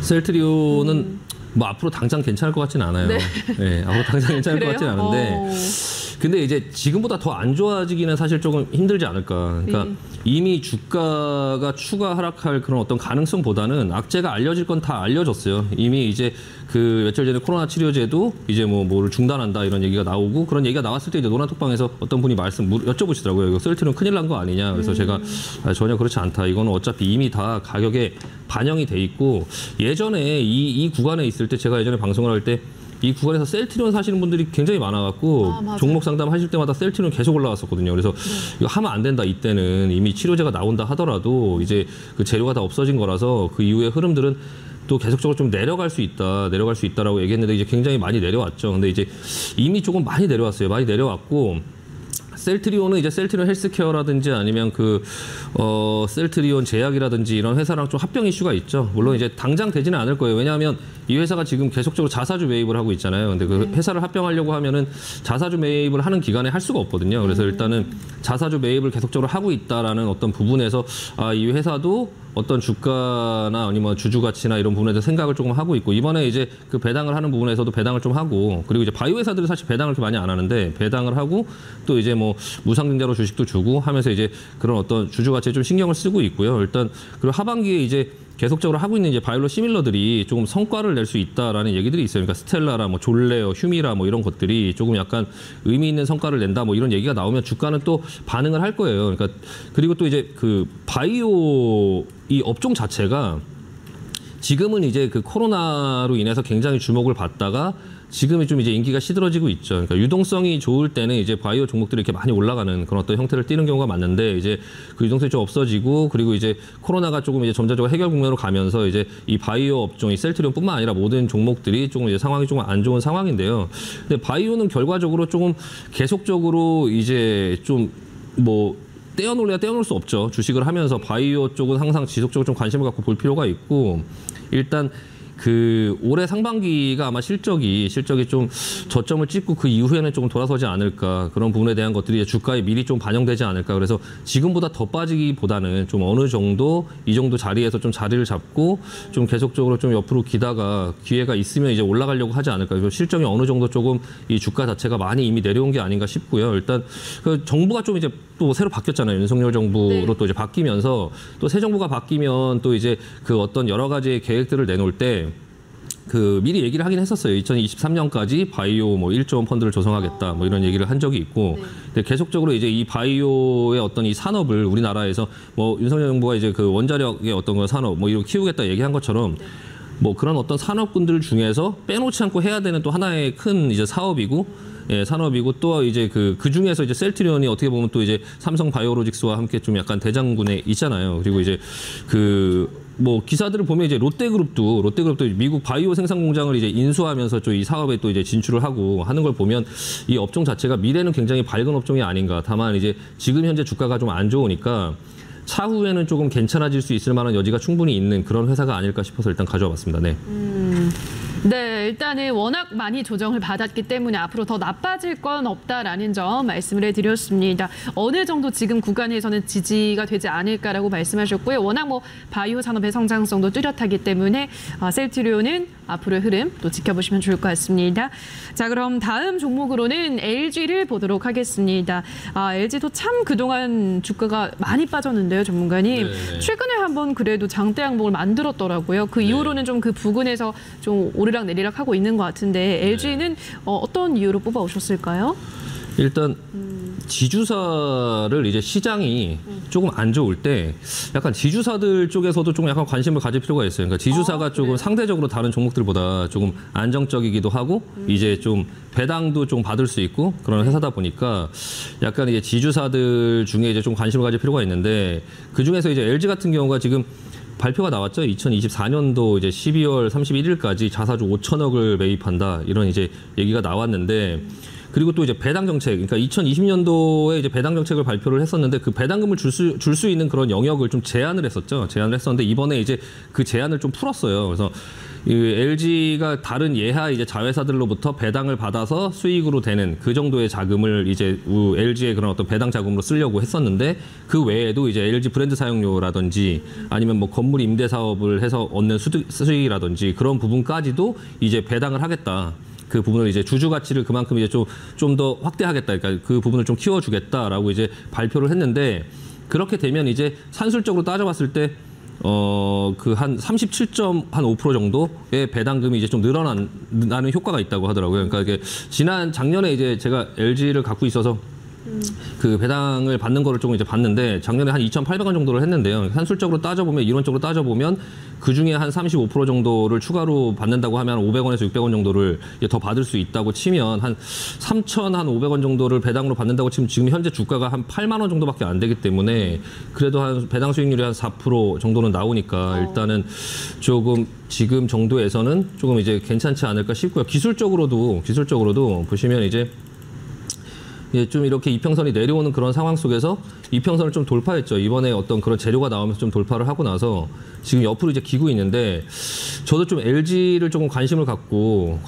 셀트리온은 뭐 앞으로 당장 괜찮을 것 같지는 않아요. 네. 네, 앞으로 당장 괜찮을 것 같지는 않은데 근데 이제 지금보다 더 안 좋아지기는 사실 조금 힘들지 않을까. 그러니까 네. 이미 주가가 추가 하락할 그런 어떤 가능성보다는 악재가 알려질 건 다 알려졌어요. 이미 이제 그 며칠 전에 코로나 치료제도 이제 뭐를 중단한다 이런 얘기가 나오고 그런 얘기가 나왔을 때 이제 노란톡방에서 어떤 분이 여쭤보시더라고요. 이거 셀트리온 큰일 난 거 아니냐. 그래서 제가 전혀 그렇지 않다. 이거는 어차피 이미 다 가격에 반영이 돼 있고 예전에 이 구간에 있을 때 제가 예전에 방송을 할 때 이 구간에서 셀트리온 사시는 분들이 굉장히 많아갖고 종목 상담하실 때마다 셀트리온 계속 올라왔었거든요. 그래서 이거 하면 안 된다. 이때는 이미 치료제가 나온다 하더라도 이제 그 재료가 다 없어진 거라서 그 이후의 흐름들은 또 계속적으로 좀 내려갈 수 있다라고 얘기했는데 이제 굉장히 많이 내려왔죠. 근데 이제 이미 조금 많이 내려왔어요. 많이 내려왔고. 셀트리온은 이제 셀트리온 헬스케어라든지 아니면 셀트리온 제약이라든지 이런 회사랑 좀 합병 이슈가 있죠. 물론 이제 당장 되지는 않을 거예요. 왜냐하면 이 회사가 지금 계속적으로 자사주 매입을 하고 있잖아요. 근데 그 회사를 합병하려고 하면은 자사주 매입을 하는 기간에 할 수가 없거든요. 그래서 일단은 자사주 매입을 계속적으로 하고 있다라는 어떤 부분에서 이 회사도 어떤 주가나 아니면 주주 가치나 이런 부분에 대해서 생각을 조금 하고 있고 이번에 이제 그 배당을 하는 부분에서도 배당을 좀 하고 그리고 이제 바이오 회사들은 사실 배당을 그렇게 많이 안 하는데 배당을 하고 또 이제 뭐 무상증자로 주식도 주고 하면서 이제 그런 어떤 주주 가치에 좀 신경을 쓰고 있고요. 일단 그리고 하반기에 이제 계속적으로 하고 있는 이제 바이오 시밀러들이 조금 성과를 낼 수 있다라는 얘기들이 있어요. 그러니까 스텔라라, 뭐 졸레어, 휴미라 뭐 이런 것들이 조금 약간 의미 있는 성과를 낸다 뭐 이런 얘기가 나오면 주가는 또 반응을 할 거예요. 그러니까 그리고 또 이제 그 바이오 이 업종 자체가 지금은 이제 그 코로나로 인해서 굉장히 주목을 받다가 지금은 좀 이제 인기가 시들어지고 있죠. 그러니까 유동성이 좋을 때는 이제 바이오 종목들이 이렇게 많이 올라가는 그런 어떤 형태를 띠는 경우가 많은데 이제 그 유동성이 좀 없어지고 그리고 이제 코로나가 조금 이제 점차적으로 해결 국면으로 가면서 이제 이 바이오 업종이 셀트리온뿐만 아니라 모든 종목들이 조금 이제 상황이 조금 안 좋은 상황인데요. 근데 바이오는 결과적으로 조금 계속적으로 이제 좀 뭐 떼어놓을 수 없죠. 주식을 하면서 바이오 쪽은 항상 지속적으로 좀 관심을 갖고 볼 필요가 있고 일단 그 올해 상반기가 아마 실적이 좀 저점을 찍고 그 이후에는 조금 돌아서지 않을까 그런 부분에 대한 것들이 주가에 미리 좀 반영되지 않을까 그래서 지금보다 더 빠지기보다는 좀 어느 정도 이 정도 자리에서 좀 자리를 잡고 좀 계속적으로 좀 옆으로 기다가 기회가 있으면 이제 올라가려고 하지 않을까 그래서 실적이 어느 정도 조금 이 주가 자체가 많이 이미 내려온 게 아닌가 싶고요. 일단 그 정부가 좀 이제 또 새로 바뀌었잖아요. 윤석열 정부로 또 이제 바뀌면서 또 새 정부가 바뀌면 또 이제 그 어떤 여러 가지의 계획들을 내놓을 때 그 미리 얘기를 하긴 했었어요. 2023년까지 바이오 뭐 1조 원 펀드를 조성하겠다 뭐 이런 얘기를 한 적이 있고 근데 계속적으로 이제 이 바이오의 어떤 이 산업을 우리나라에서 뭐 윤석열 정부가 이제 그 원자력의 어떤 그 산업 뭐 이런 키우겠다 얘기한 것처럼 뭐 그런 어떤 산업군들 중에서 빼놓지 않고 해야 되는 또 하나의 큰 이제 사업이고 산업이고 또 이제 그 중에서 이제 셀트리온이 어떻게 보면 또 이제 삼성 바이오로직스와 함께 좀 약간 대장군에 있잖아요. 그리고 이제 그 뭐 기사들을 보면 이제 롯데그룹도 미국 바이오 생산 공장을 이제 인수하면서 또 이 사업에 또 이제 진출을 하고 하는 걸 보면 이 업종 자체가 미래는 굉장히 밝은 업종이 아닌가. 다만 이제 지금 현재 주가가 좀 안 좋으니까 차후에는 조금 괜찮아질 수 있을 만한 여지가 충분히 있는 그런 회사가 아닐까 싶어서 일단 가져와 봤습니다. 네. 네, 일단은 워낙 많이 조정을 받았기 때문에 앞으로 더 나빠질 건 없다라는 점 말씀을 해드렸습니다. 어느 정도 지금 구간에서는 지지가 되지 않을까라고 말씀하셨고요. 워낙 뭐 바이오 산업의 성장성도 뚜렷하기 때문에 셀트리온은 앞으로의 흐름 또 지켜보시면 좋을 것 같습니다. 자, 그럼 다음 종목으로는 LG를 보도록 하겠습니다. LG도 참 그동안 주가가 많이 빠졌는데요, 전문가님. 네. 최근에 한번 그래도 장대 항목을 만들었더라고요. 그 이후로는 좀 그 부근에서 좀 오르락 내리락 하고 있는 것 같은데 LG는 어떤 이유로 뽑아 오셨을까요? 일단 지주사를 이제 시장이 조금 안 좋을 때 약간 지주사들 쪽에서도 좀 약간 관심을 가질 필요가 있어요. 그러니까 지주사가 조금 상대적으로 다른 종목들보다 조금 안정적이기도 하고 이제 좀 배당도 좀 받을 수 있고 그런 회사다 보니까 약간 이제 지주사들 중에 이제 좀 관심을 가질 필요가 있는데 그 중에서 이제 LG 같은 경우가 지금 발표가 나왔죠. 2024년도 이제 12월 31일까지 자사주 5천억을 매입한다. 이런 이제 얘기가 나왔는데 그리고 또 이제 배당 정책, 그러니까 2020년도에 이제 배당 정책을 발표를 했었는데 그 배당금을 줄 수 있는 그런 영역을 좀 제한을 했었죠. 제한을 했었는데 이번에 이제 그 제한을 좀 풀었어요. 그래서 이 LG가 다른 예하 이제 자회사들로부터 배당을 받아서 수익으로 되는 그 정도의 자금을 이제 LG의 그런 어떤 배당 자금으로 쓰려고 했었는데 그 외에도 이제 LG 브랜드 사용료라든지 아니면 뭐 건물 임대 사업을 해서 얻는 수익이라든지 그런 부분까지도 이제 배당을 하겠다. 그 부분을 이제 주주 가치를 그만큼 이제 좀 더 확대하겠다. 그러니까 그 부분을 좀 키워주겠다라고 이제 발표를 했는데 그렇게 되면 이제 산술적으로 따져봤을 때 그 한 37.5% 정도의 배당금이 이제 좀 늘어나는 효과가 있다고 하더라고요. 그러니까 이게 작년에 이제 제가 LG를 갖고 있어서 그 배당을 받는 거를 조금 이제 봤는데 작년에 한 2,800원 정도를 했는데요. 산술적으로 따져보면 이론적으로 따져보면 그 중에 한 35% 정도를 추가로 받는다고 하면 500원에서 600원 정도를 더 받을 수 있다고 치면 한 3,500원 정도를 배당으로 받는다고 치면 지금 현재 주가가 한 8만 원 정도밖에 안 되기 때문에 그래도 한 배당 수익률이 한 4% 정도는 나오니까 일단은 조금 지금 정도에서는 조금 이제 괜찮지 않을까 싶고요. 기술적으로도 보시면 이제 좀 이렇게 이평선이 내려오는 그런 상황 속에서 이평선을 좀 돌파했죠. 이번에 어떤 그런 재료가 나오면서 좀 돌파를 하고 나서 지금 옆으로 이제 기고 있는데 저도 좀 LG를 조금 관심을 갖고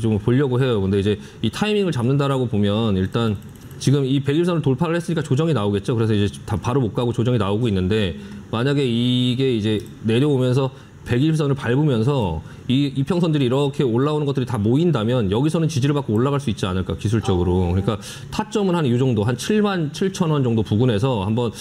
좀 보려고 해요. 근데 이제 이 타이밍을 잡는다라고 보면 일단 지금 이 100일선을 돌파를 했으니까 조정이 나오겠죠. 그래서 이제 바로 못 가고 조정이 나오고 있는데 만약에 이게 이제 내려오면서 100일선을 밟으면서 이 이평선들이 이렇게 올라오는 것들이 다 모인다면 여기서는 지지를 받고 올라갈 수 있지 않을까 기술적으로. 그러니까 타점은 한 이 정도 한 77,000원 정도 부근에서 한번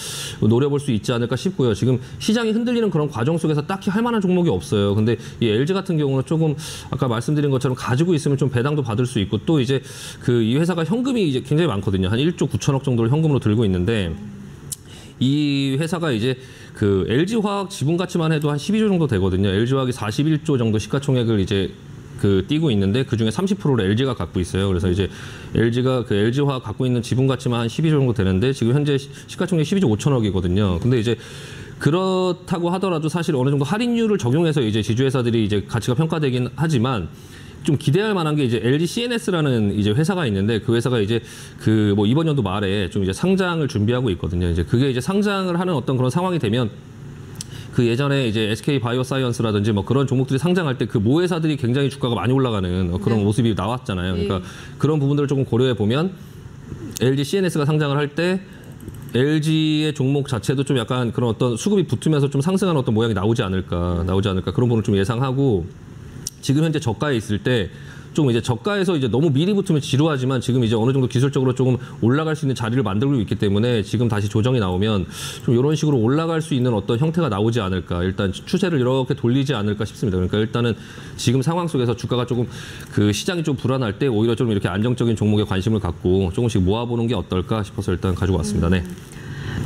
노려볼 수 있지 않을까 싶고요. 지금 시장이 흔들리는 그런 과정 속에서 딱히 할 만한 종목이 없어요. 근데 이 LG 같은 경우는 조금 아까 말씀드린 것처럼 가지고 있으면 좀 배당도 받을 수 있고 또 이제 그 이 회사가 현금이 이제 굉장히 많거든요. 한 1조 9천억 정도를 현금으로 들고 있는데 이 회사가 이제 그 LG화학 지분 가치만 해도 한 12조 정도 되거든요. LG화학이 41조 정도 시가총액을 이제 그 띄고 있는데 그 중에 30%를 LG가 갖고 있어요. 그래서 이제 LG가 그 LG화학 갖고 있는 지분 가치만 한 12조 정도 되는데 지금 현재 시가총액 12조 5천억이거든요. 근데 이제 그렇다고 하더라도 사실 어느 정도 할인율을 적용해서 이제 지주회사들이 이제 가치가 평가되긴 하지만 좀 기대할 만한 게 이제 LG CNS라는 이제 회사가 있는데 그 회사가 이제 그 뭐 이번 연도 말에 좀 이제 상장을 준비하고 있거든요. 이제 그게 이제 상장을 하는 어떤 그런 상황이 되면 그 예전에 이제 SK 바이오사이언스라든지 뭐 그런 종목들이 상장할 때 그 모회사들이 굉장히 주가가 많이 올라가는 그런 모습이 나왔잖아요. 그러니까 그런 부분들을 조금 고려해 보면 LG CNS가 상장을 할 때 LG의 종목 자체도 좀 약간 그런 어떤 수급이 붙으면서 좀 상승하는 어떤 모양이 나오지 않을까 그런 부분을 좀 예상하고 지금 현재 저가에 있을 때 좀 이제 저가에서 이제 너무 미리 붙으면 지루하지만 지금 이제 어느 정도 기술적으로 조금 올라갈 수 있는 자리를 만들고 있기 때문에 지금 다시 조정이 나오면 좀 이런 식으로 올라갈 수 있는 어떤 형태가 나오지 않을까 일단 추세를 이렇게 돌리지 않을까 싶습니다. 그러니까 일단은 지금 상황 속에서 주가가 조금 그 시장이 좀 불안할 때 오히려 좀 이렇게 안정적인 종목에 관심을 갖고 조금씩 모아보는 게 어떨까 싶어서 일단 가지고 왔습니다. 네.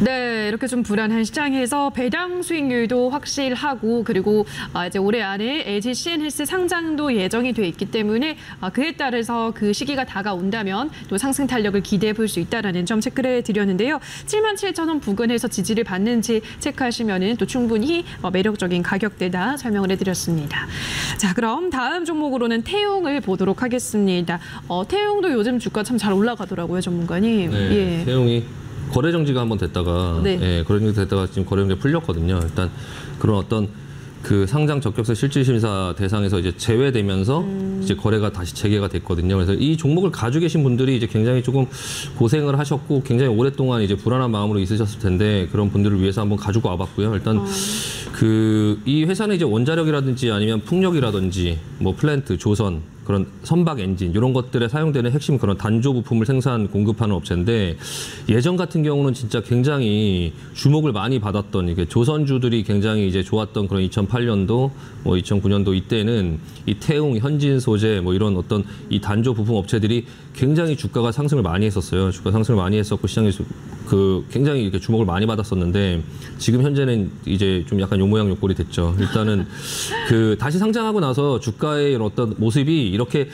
네, 이렇게 좀 불안한 시장에서 배당 수익률도 확실하고 그리고 이제 올해 안에 LG CNS 상장도 예정이 돼 있기 때문에 그에 따라서 그 시기가 다가온다면 또 상승 탄력을 기대해 볼 수 있다라는 점 체크를 드렸는데요. 77,000원 부근에서 지지를 받는지 체크하시면은 또 충분히 매력적인 가격대다 설명을 해드렸습니다. 자, 그럼 다음 종목으로는 태용을 보도록 하겠습니다. 태용도 요즘 주가 참 잘 올라가더라고요, 전문가님. 네, 예. 태용이 거래 정지가 한번 됐다가 거래 정지 됐다가 지금 거래 정지 풀렸거든요. 일단 그런 어떤 그 상장 적격서 실질 심사 대상에서 이제 제외되면서 이제 거래가 다시 재개가 됐거든요. 그래서 이 종목을 가지고 계신 분들이 이제 굉장히 조금 고생을 하셨고 굉장히 오랫동안 이제 불안한 마음으로 있으셨을 텐데 그런 분들을 위해서 한번 가지고 와봤고요. 일단 그 이 회사는 이제 원자력이라든지 아니면 풍력이라든지 뭐 플랜트, 조선 그런 선박 엔진 이런 것들에 사용되는 핵심 그런 단조 부품을 생산 공급하는 업체인데 예전 같은 경우는 진짜 굉장히 주목을 많이 받았던 이게 조선주들이 굉장히 이제 좋았던 그런 2008년도 뭐 2009년도 이때는 이 태웅, 현진 소재 뭐 이런 어떤 이 단조 부품 업체들이 굉장히 주가가 상승을 많이 했었어요. 주가 상승을 많이 했었고 시장에서 그 굉장히 이렇게 주목을 많이 받았었는데 지금 현재는 이제 좀 약간 요 모양 요 꼴이 됐죠. 일단은 그 다시 상장하고 나서 주가의 이런 어떤 모습이 이렇게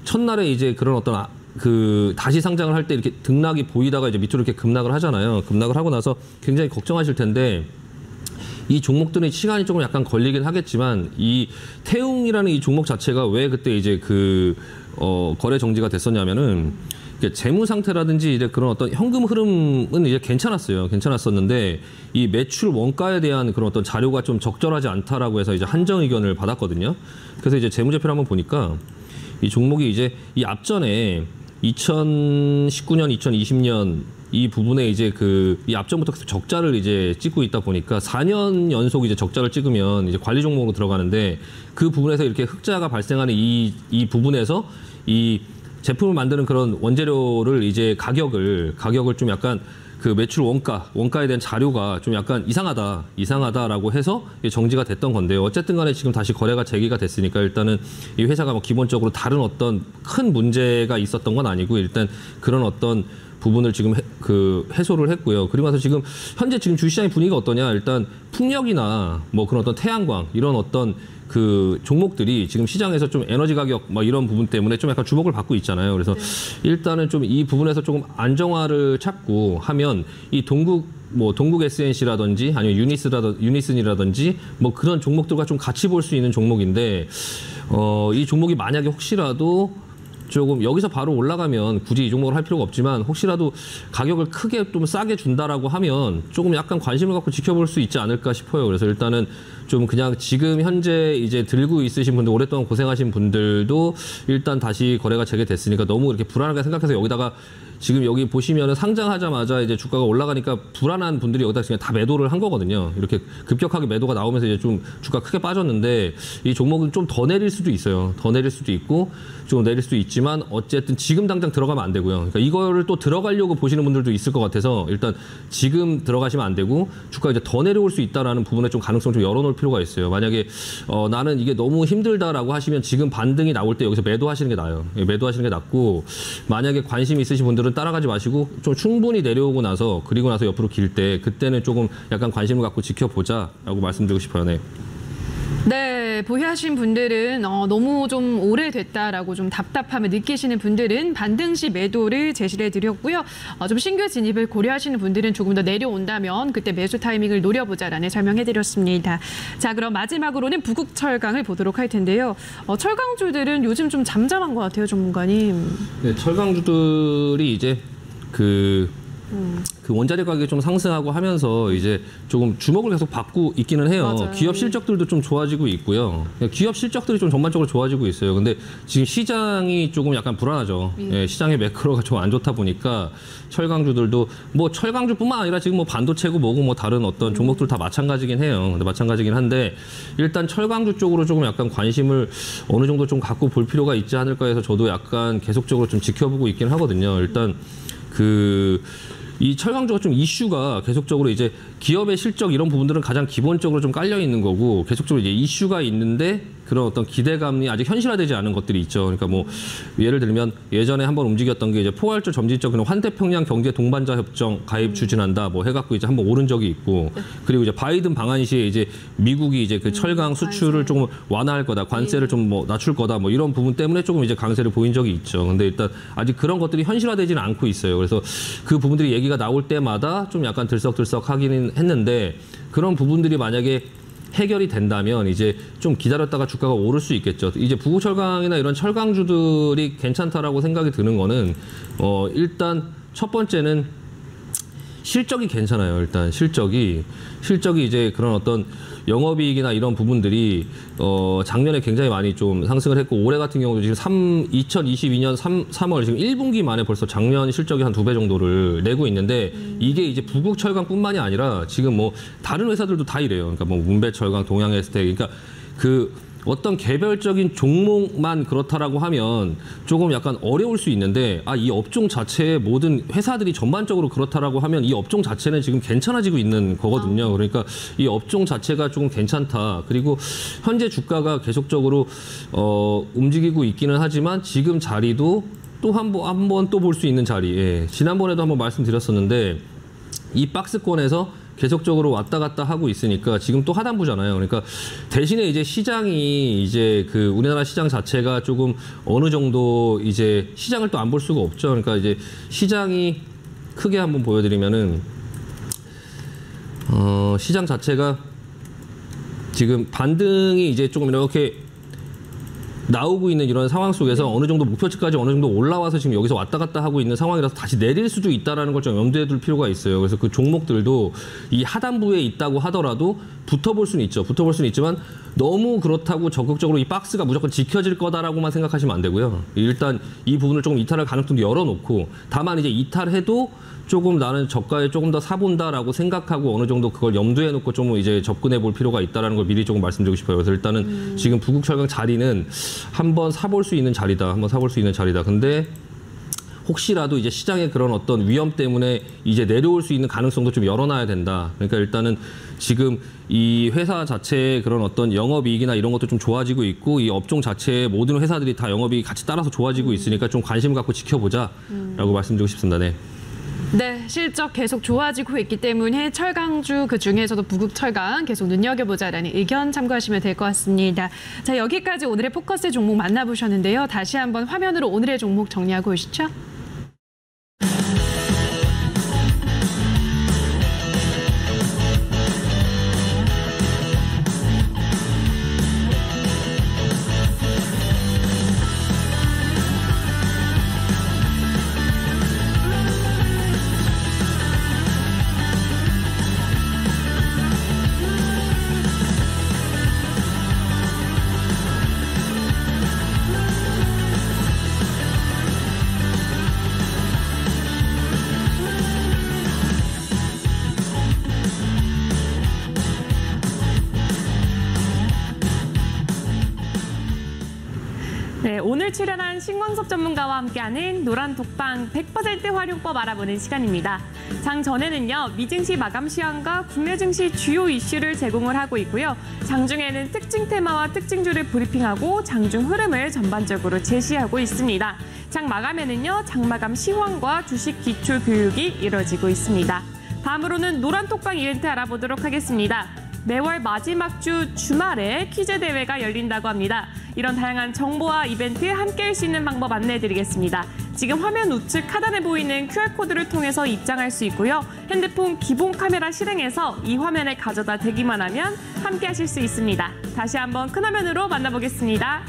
첫날에 이제 그런 어떤 그 다시 상장을 할 때 이렇게 등락이 보이다가 이제 밑으로 이렇게 급락을 하잖아요. 급락을 하고 나서 굉장히 걱정하실 텐데 이 종목들은 시간이 조금 약간 걸리긴 하겠지만 이 태웅이라는 이 종목 자체가 왜 그때 이제 그 거래 정지가 됐었냐면은 재무 상태라든지 이제 그런 어떤 현금 흐름은 이제 괜찮았었는데 이 매출 원가에 대한 그런 어떤 자료가 좀 적절하지 않다라고 해서 이제 한정 의견을 받았거든요. 그래서 이제 재무제표를 한번 보니까 이 종목이 이제 이 앞전에 2019년, 2020년 이 부분에 이제 이 앞전부터 계속 적자를 이제 찍고 있다 보니까 4년 연속 이제 적자를 찍으면 이제 관리 종목으로 들어가는데 그 부분에서 이렇게 흑자가 발생하는 이 부분에서 이 제품을 만드는 그런 원재료를 이제 가격을 좀 약간 그 매출 원가에 대한 자료가 좀 약간 이상하다라고 해서 정지가 됐던 건데요. 어쨌든 간에 지금 다시 거래가 재개가 됐으니까 일단은 이 회사가 뭐 기본적으로 다른 어떤 큰 문제가 있었던 건 아니고 일단 그런 어떤 부분을 지금 해소를 했고요. 그리고 나서 지금 현재 지금 주시장의 분위기가 어떠냐? 일단 풍력이나 뭐 그런 어떤 태양광 이런 어떤 그 종목들이 지금 시장에서 좀 에너지 가격 뭐 이런 부분 때문에 좀 약간 주목을 받고 있잖아요. 그래서 일단은 좀 이 부분에서 조금 안정화를 찾고 하면 이 동국 SNC라든지 아니면 유니슨이라든지 뭐 그런 종목들과 좀 같이 볼 수 있는 종목인데 이 종목이 만약에 혹시라도 조금 여기서 바로 올라가면 굳이 이 종목을 할 필요가 없지만 혹시라도 가격을 크게 좀 싸게 준다라고 하면 조금 약간 관심을 갖고 지켜볼 수 있지 않을까 싶어요. 그래서 일단은 좀 그냥 지금 현재 이제 들고 있으신 분들 오랫동안 고생하신 분들도 일단 다시 거래가 재개됐으니까 너무 이렇게 불안하게 생각해서 여기다가 지금 여기 보시면은 상장하자마자 이제 주가가 올라가니까 불안한 분들이 여기다 그냥 다 매도를 한 거거든요. 이렇게 급격하게 매도가 나오면서 이제 좀 주가 크게 빠졌는데 이 종목은 좀 더 내릴 수도 있어요. 더 내릴 수도 있고 좀 내릴 수도 있지만 어쨌든 지금 당장 들어가면 안 되고요. 그러니까 이거를 또 들어가려고 보시는 분들도 있을 것 같아서 일단 지금 들어가시면 안 되고 주가가 이제 더 내려올 수 있다라는 부분에 좀 가능성 좀 열어놓을 필요가 있어요. 만약에 나는 이게 너무 힘들다라고 하시면 지금 반등이 나올 때 여기서 매도하시는 게 나아요. 매도하시는 게 낫고 만약에 관심 있으신 분들은 따라가지 마시고 좀 충분히 내려오고 나서 그리고 나서 옆으로 길 때 그때는 조금 약간 관심을 갖고 지켜보자라고 말씀드리고 싶어요. 네. 네, 보유하신 분들은 너무 좀 오래됐다라고 좀 답답함을 느끼시는 분들은 반등 시 매도를 제시를 해드렸고요. 좀 신규 진입을 고려하시는 분들은 조금 더 내려온다면 그때 매수 타이밍을 노려보자라는 설명해드렸습니다. 자, 그럼 마지막으로는 부국철강을 보도록 할 텐데요. 철강주들은 요즘 좀 잠잠한 것 같아요, 전문가님. 네, 철강주들이 이제 그 원자재 가격이 좀 상승하고 하면서 이제 조금 주목을 계속 받고 있기는 해요. 맞아요. 기업 실적들도 좀 좋아지고 있고요. 기업 실적들이 좀 전반적으로 좋아지고 있어요. 근데 지금 시장이 조금 약간 불안하죠. 예, 시장의 매크로가 좀 안 좋다 보니까 철강주들도 뭐 철강주뿐만 아니라 지금 뭐 반도체고 뭐고 뭐 다른 어떤 종목들 다 마찬가지긴 해요. 근데 마찬가지긴 한데 일단 철강주 쪽으로 조금 약간 관심을 어느 정도 좀 갖고 볼 필요가 있지 않을까 해서 저도 약간 계속적으로 좀 지켜보고 있긴 하거든요. 일단 이 철강주가 좀 이슈가 계속적으로 이제 기업의 실적 이런 부분들은 가장 기본적으로 좀 깔려 있는 거고 계속적으로 이제 이슈가 있는데 그런 어떤 기대감이 아직 현실화되지 않은 것들이 있죠. 그러니까 뭐 예를 들면 예전에 한번 움직였던 게 이제 포괄적 점진적 그런 환태평양 경제 동반자 협정 가입 추진한다 뭐 해갖고 이제 한번 오른 적이 있고 그리고 이제 바이든 방한 시에 이제 미국이 이제 그 철강 수출을 조금 완화할 거다 관세를 좀 뭐 낮출 거다 뭐 이런 부분 때문에 조금 이제 강세를 보인 적이 있죠. 근데 일단 아직 그런 것들이 현실화되지는 않고 있어요. 그래서 그 부분들이 얘기가 나올 때마다 좀 약간 들썩들썩 하기는 했는데 그런 부분들이 만약에 해결이 된다면 이제 좀 기다렸다가 주가가 오를 수 있겠죠. 이제 부국철강이나 이런 철강주들이 괜찮다라고 생각이 드는 거는 일단 첫 번째는 실적이 괜찮아요. 일단 실적이 이제 그런 어떤 영업이익이나 이런 부분들이 작년에 굉장히 많이 좀 상승을 했고 올해 같은 경우도 지금 2022년 3월 지금 1분기 만에 벌써 작년 실적이 한 2배 정도를 내고 있는데 이게 이제 부국철강뿐만이 아니라 지금 뭐 다른 회사들도 다 이래요. 그러니까 뭐 문배철강, 동양에스텍 그러니까 어떤 개별적인 종목만 그렇다라고 하면 조금 약간 어려울 수 있는데 이 업종 자체의 모든 회사들이 전반적으로 그렇다라고 하면 이 업종 자체는 지금 괜찮아지고 있는 거거든요. 그러니까 이 업종 자체가 조금 괜찮다. 그리고 현재 주가가 계속적으로 움직이고 있기는 하지만 지금 자리도 또 한 번 또 볼 수 있는 자리. 지난번에도 한번 말씀드렸었는데 이 박스권에서 계속적으로 왔다 갔다 하고 있으니까 지금 또 하단부잖아요. 그러니까 대신에 이제 시장이 이제 우리나라 시장 자체가 조금 어느 정도 이제 시장을 또 안 볼 수가 없죠. 그러니까 이제 시장이 크게 한번 보여드리면은 시장 자체가 지금 반등이 이제 조금 이렇게 나오고 있는 이런 상황 속에서 어느 정도 목표치까지 어느 정도 올라와서 지금 여기서 왔다 갔다 하고 있는 상황이라서 다시 내릴 수도 있다는 걸 좀 염두에 둘 필요가 있어요. 그래서 그 종목들도 이 하단부에 있다고 하더라도 붙어볼 수는 있죠. 붙어볼 수는 있지만 너무 그렇다고 적극적으로 이 박스가 무조건 지켜질 거다라고만 생각하시면 안 되고요. 일단 이 부분을 조금 이탈할 가능성도 열어놓고 다만 이제 이탈해도 조금 나는 저가에 조금 더 사본다라고 생각하고 어느 정도 그걸 염두에 놓고 좀 이제 접근해 볼 필요가 있다라는 걸 미리 조금 말씀드리고 싶어요. 그래서 일단은 지금 부국철강 자리는 한번 사볼 수 있는 자리다. 한번 사볼 수 있는 자리다. 근데 혹시라도 이제 시장의 그런 어떤 위험 때문에 이제 내려올 수 있는 가능성도 좀 열어놔야 된다. 그러니까 일단은 지금 이 회사 자체의 그런 어떤 영업이익이나 이런 것도 좀 좋아지고 있고 이 업종 자체의 모든 회사들이 다 영업이익이 같이 따라서 좋아지고 있으니까 좀 관심을 갖고 지켜보자라고 말씀드리고 싶습니다. 네. 네, 실적 계속 좋아지고 있기 때문에 철강주 그중에서도 부국철강 계속 눈여겨보자라는 의견 참고하시면 될 것 같습니다. 자, 여기까지 오늘의 포커스 종목 만나보셨는데요. 다시 한번 화면으로 오늘의 종목 정리하고 오시죠. 네, 오늘 출연한 신광섭 전문가와 함께하는 노란톡방 100% 활용법 알아보는 시간입니다. 장 전에는요, 미증시 마감 시황과 국내 증시 주요 이슈를 제공을 하고 있고요. 장중에는 특징 테마와 특징주를 브리핑하고 장중 흐름을 전반적으로 제시하고 있습니다. 장 마감에는요, 장마감 시황과 주식 기출 교육이 이뤄지고 있습니다. 다음으로는 노란톡방 이벤트 알아보도록 하겠습니다. 매월 마지막 주 주말에 퀴즈 대회가 열린다고 합니다. 이런 다양한 정보와 이벤트 함께 할 수 있는 방법 안내해드리겠습니다. 지금 화면 우측 하단에 보이는 QR코드를 통해서 입장할 수 있고요. 핸드폰 기본 카메라 실행해서 이 화면에 가져다 대기만 하면 함께 하실 수 있습니다. 다시 한번 큰 화면으로 만나보겠습니다.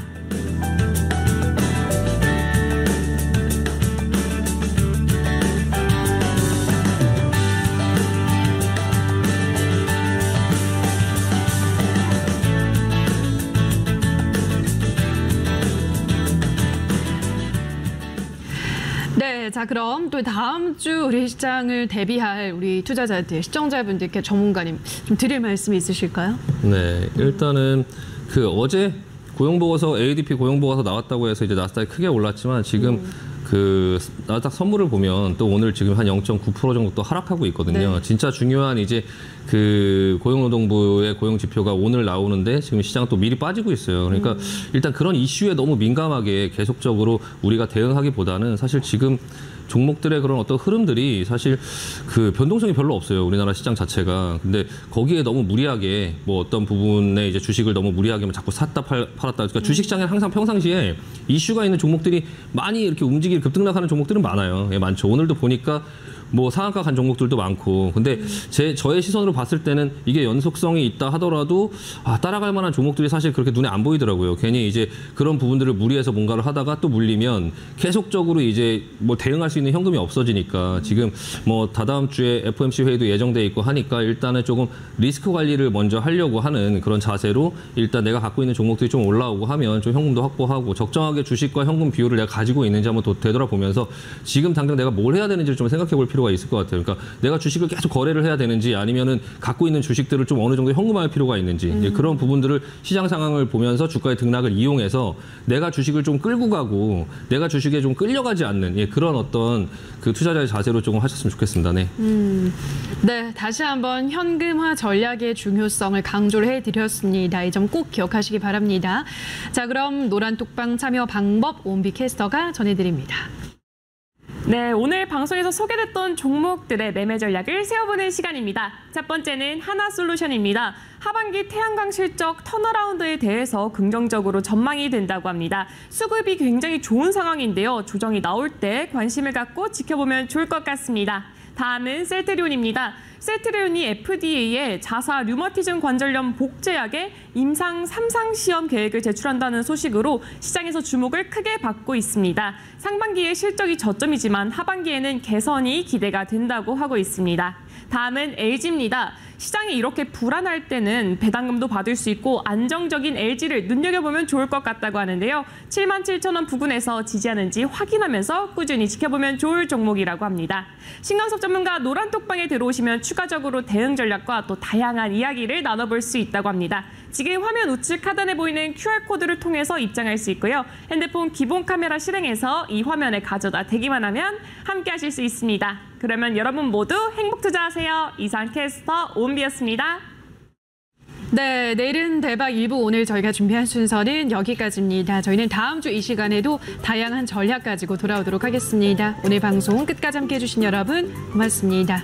네, 자 그럼 또 다음 주 우리 시장을 대비할 우리 투자자들, 시청자분들께 전문가님 좀 드릴 말씀이 있으실까요? 네, 일단은 그 어제 고용보고서 ADP 고용보고서 나왔다고 해서 이제 나스닥이 크게 올랐지만 지금 그 나스닥 선물을 보면 또 오늘 지금 한 0.9% 정도 또 하락하고 있거든요. 네. 진짜 중요한 이제 그 고용노동부의 고용 지표가 오늘 나오는데 지금 시장 또 미리 빠지고 있어요. 그러니까 일단 그런 이슈에 너무 민감하게 계속적으로 우리가 대응하기보다는 사실 지금 종목들의 그런 어떤 흐름들이 사실 그 변동성이 별로 없어요. 우리나라 시장 자체가. 근데 거기에 너무 무리하게 뭐 어떤 부분에 이제 주식을 너무 무리하게 자꾸 샀다 팔았다. 그러니까 주식시장에 항상 평상시에 이슈가 있는 종목들이 많이 이렇게 움직이고 급등락하는 종목들은 많아요. 예, 많죠. 오늘도 보니까 뭐 상한가 간 종목들도 많고. 근데 저의 시선으로 봤을 때는 이게 연속성이 있다 하더라도 따라갈 만한 종목들이 사실 그렇게 눈에 안 보이더라고요. 괜히 이제 그런 부분들을 무리해서 뭔가를 하다가 또 물리면 계속적으로 이제 뭐 대응할 수 있는 현금이 없어지니까 지금 뭐 다다음 주에 FOMC 회의도 예정돼 있고 하니까 일단은 조금 리스크 관리를 먼저 하려고 하는 그런 자세로 일단 내가 갖고 있는 종목들이 좀 올라오고 하면 좀 현금도 확보하고 적정하게 주식과 현금 비율을 내가 가지고 있는지 한번 되돌아보면서 지금 당장 내가 뭘 해야 되는지를 좀 생각해 볼 필요가 있을 것 같아요. 그러니까 내가 주식을 계속 거래를 해야 되는지 아니면은 갖고 있는 주식들을 좀 어느 정도 현금화할 필요가 있는지 그런 부분들을 시장 상황을 보면서 주가의 등락을 이용해서 내가 주식을 좀 끌고 가고 내가 주식에 좀 끌려가지 않는 그런 어떤 그 투자자의 자세로 조금 하셨으면 좋겠습니다. 네. 네, 다시 한번 현금화 전략의 중요성을 강조를 해드렸습니다. 이 점 꼭 기억하시기 바랍니다. 자, 그럼 노란톡방 참여 방법 오은비 캐스터가 전해드립니다. 네, 오늘 방송에서 소개됐던 종목들의 매매 전략을 세워보는 시간입니다. 첫 번째는 하나솔루션입니다. 하반기 태양광 실적 턴어라운드에 대해서 긍정적으로 전망이 된다고 합니다. 수급이 굉장히 좋은 상황인데요. 조정이 나올 때 관심을 갖고 지켜보면 좋을 것 같습니다. 다음은 셀트리온입니다. 셀트리온이 FDA에 자사 류머티즘 관절염 복제약의 임상 3상 시험 계획을 제출한다는 소식으로 시장에서 주목을 크게 받고 있습니다. 상반기에 실적이 저점이지만 하반기에는 개선이 기대가 된다고 하고 있습니다. 다음은 LG입니다. 시장이 이렇게 불안할 때는 배당금도 받을 수 있고 안정적인 LG를 눈여겨보면 좋을 것 같다고 하는데요. 77,000원 부근에서 지지하는지 확인하면서 꾸준히 지켜보면 좋을 종목이라고 합니다. 신광섭 전문가 노란톡방에 들어오시면 추가적으로 대응 전략과 또 다양한 이야기를 나눠볼 수 있다고 합니다. 지금 화면 우측 하단에 보이는 QR코드를 통해서 입장할 수 있고요. 핸드폰 기본 카메라 실행해서 이 화면에 가져다 대기만 하면 함께 하실 수 있습니다. 그러면 여러분 모두 행복 투자하세요. 이상 캐스터 오은비였습니다. 네, 내일은 대박 1부 오늘 저희가 준비한 순서는 여기까지입니다. 저희는 다음 주 이 시간에도 다양한 전략 가지고 돌아오도록 하겠습니다. 오늘 방송 끝까지 함께해 주신 여러분 고맙습니다.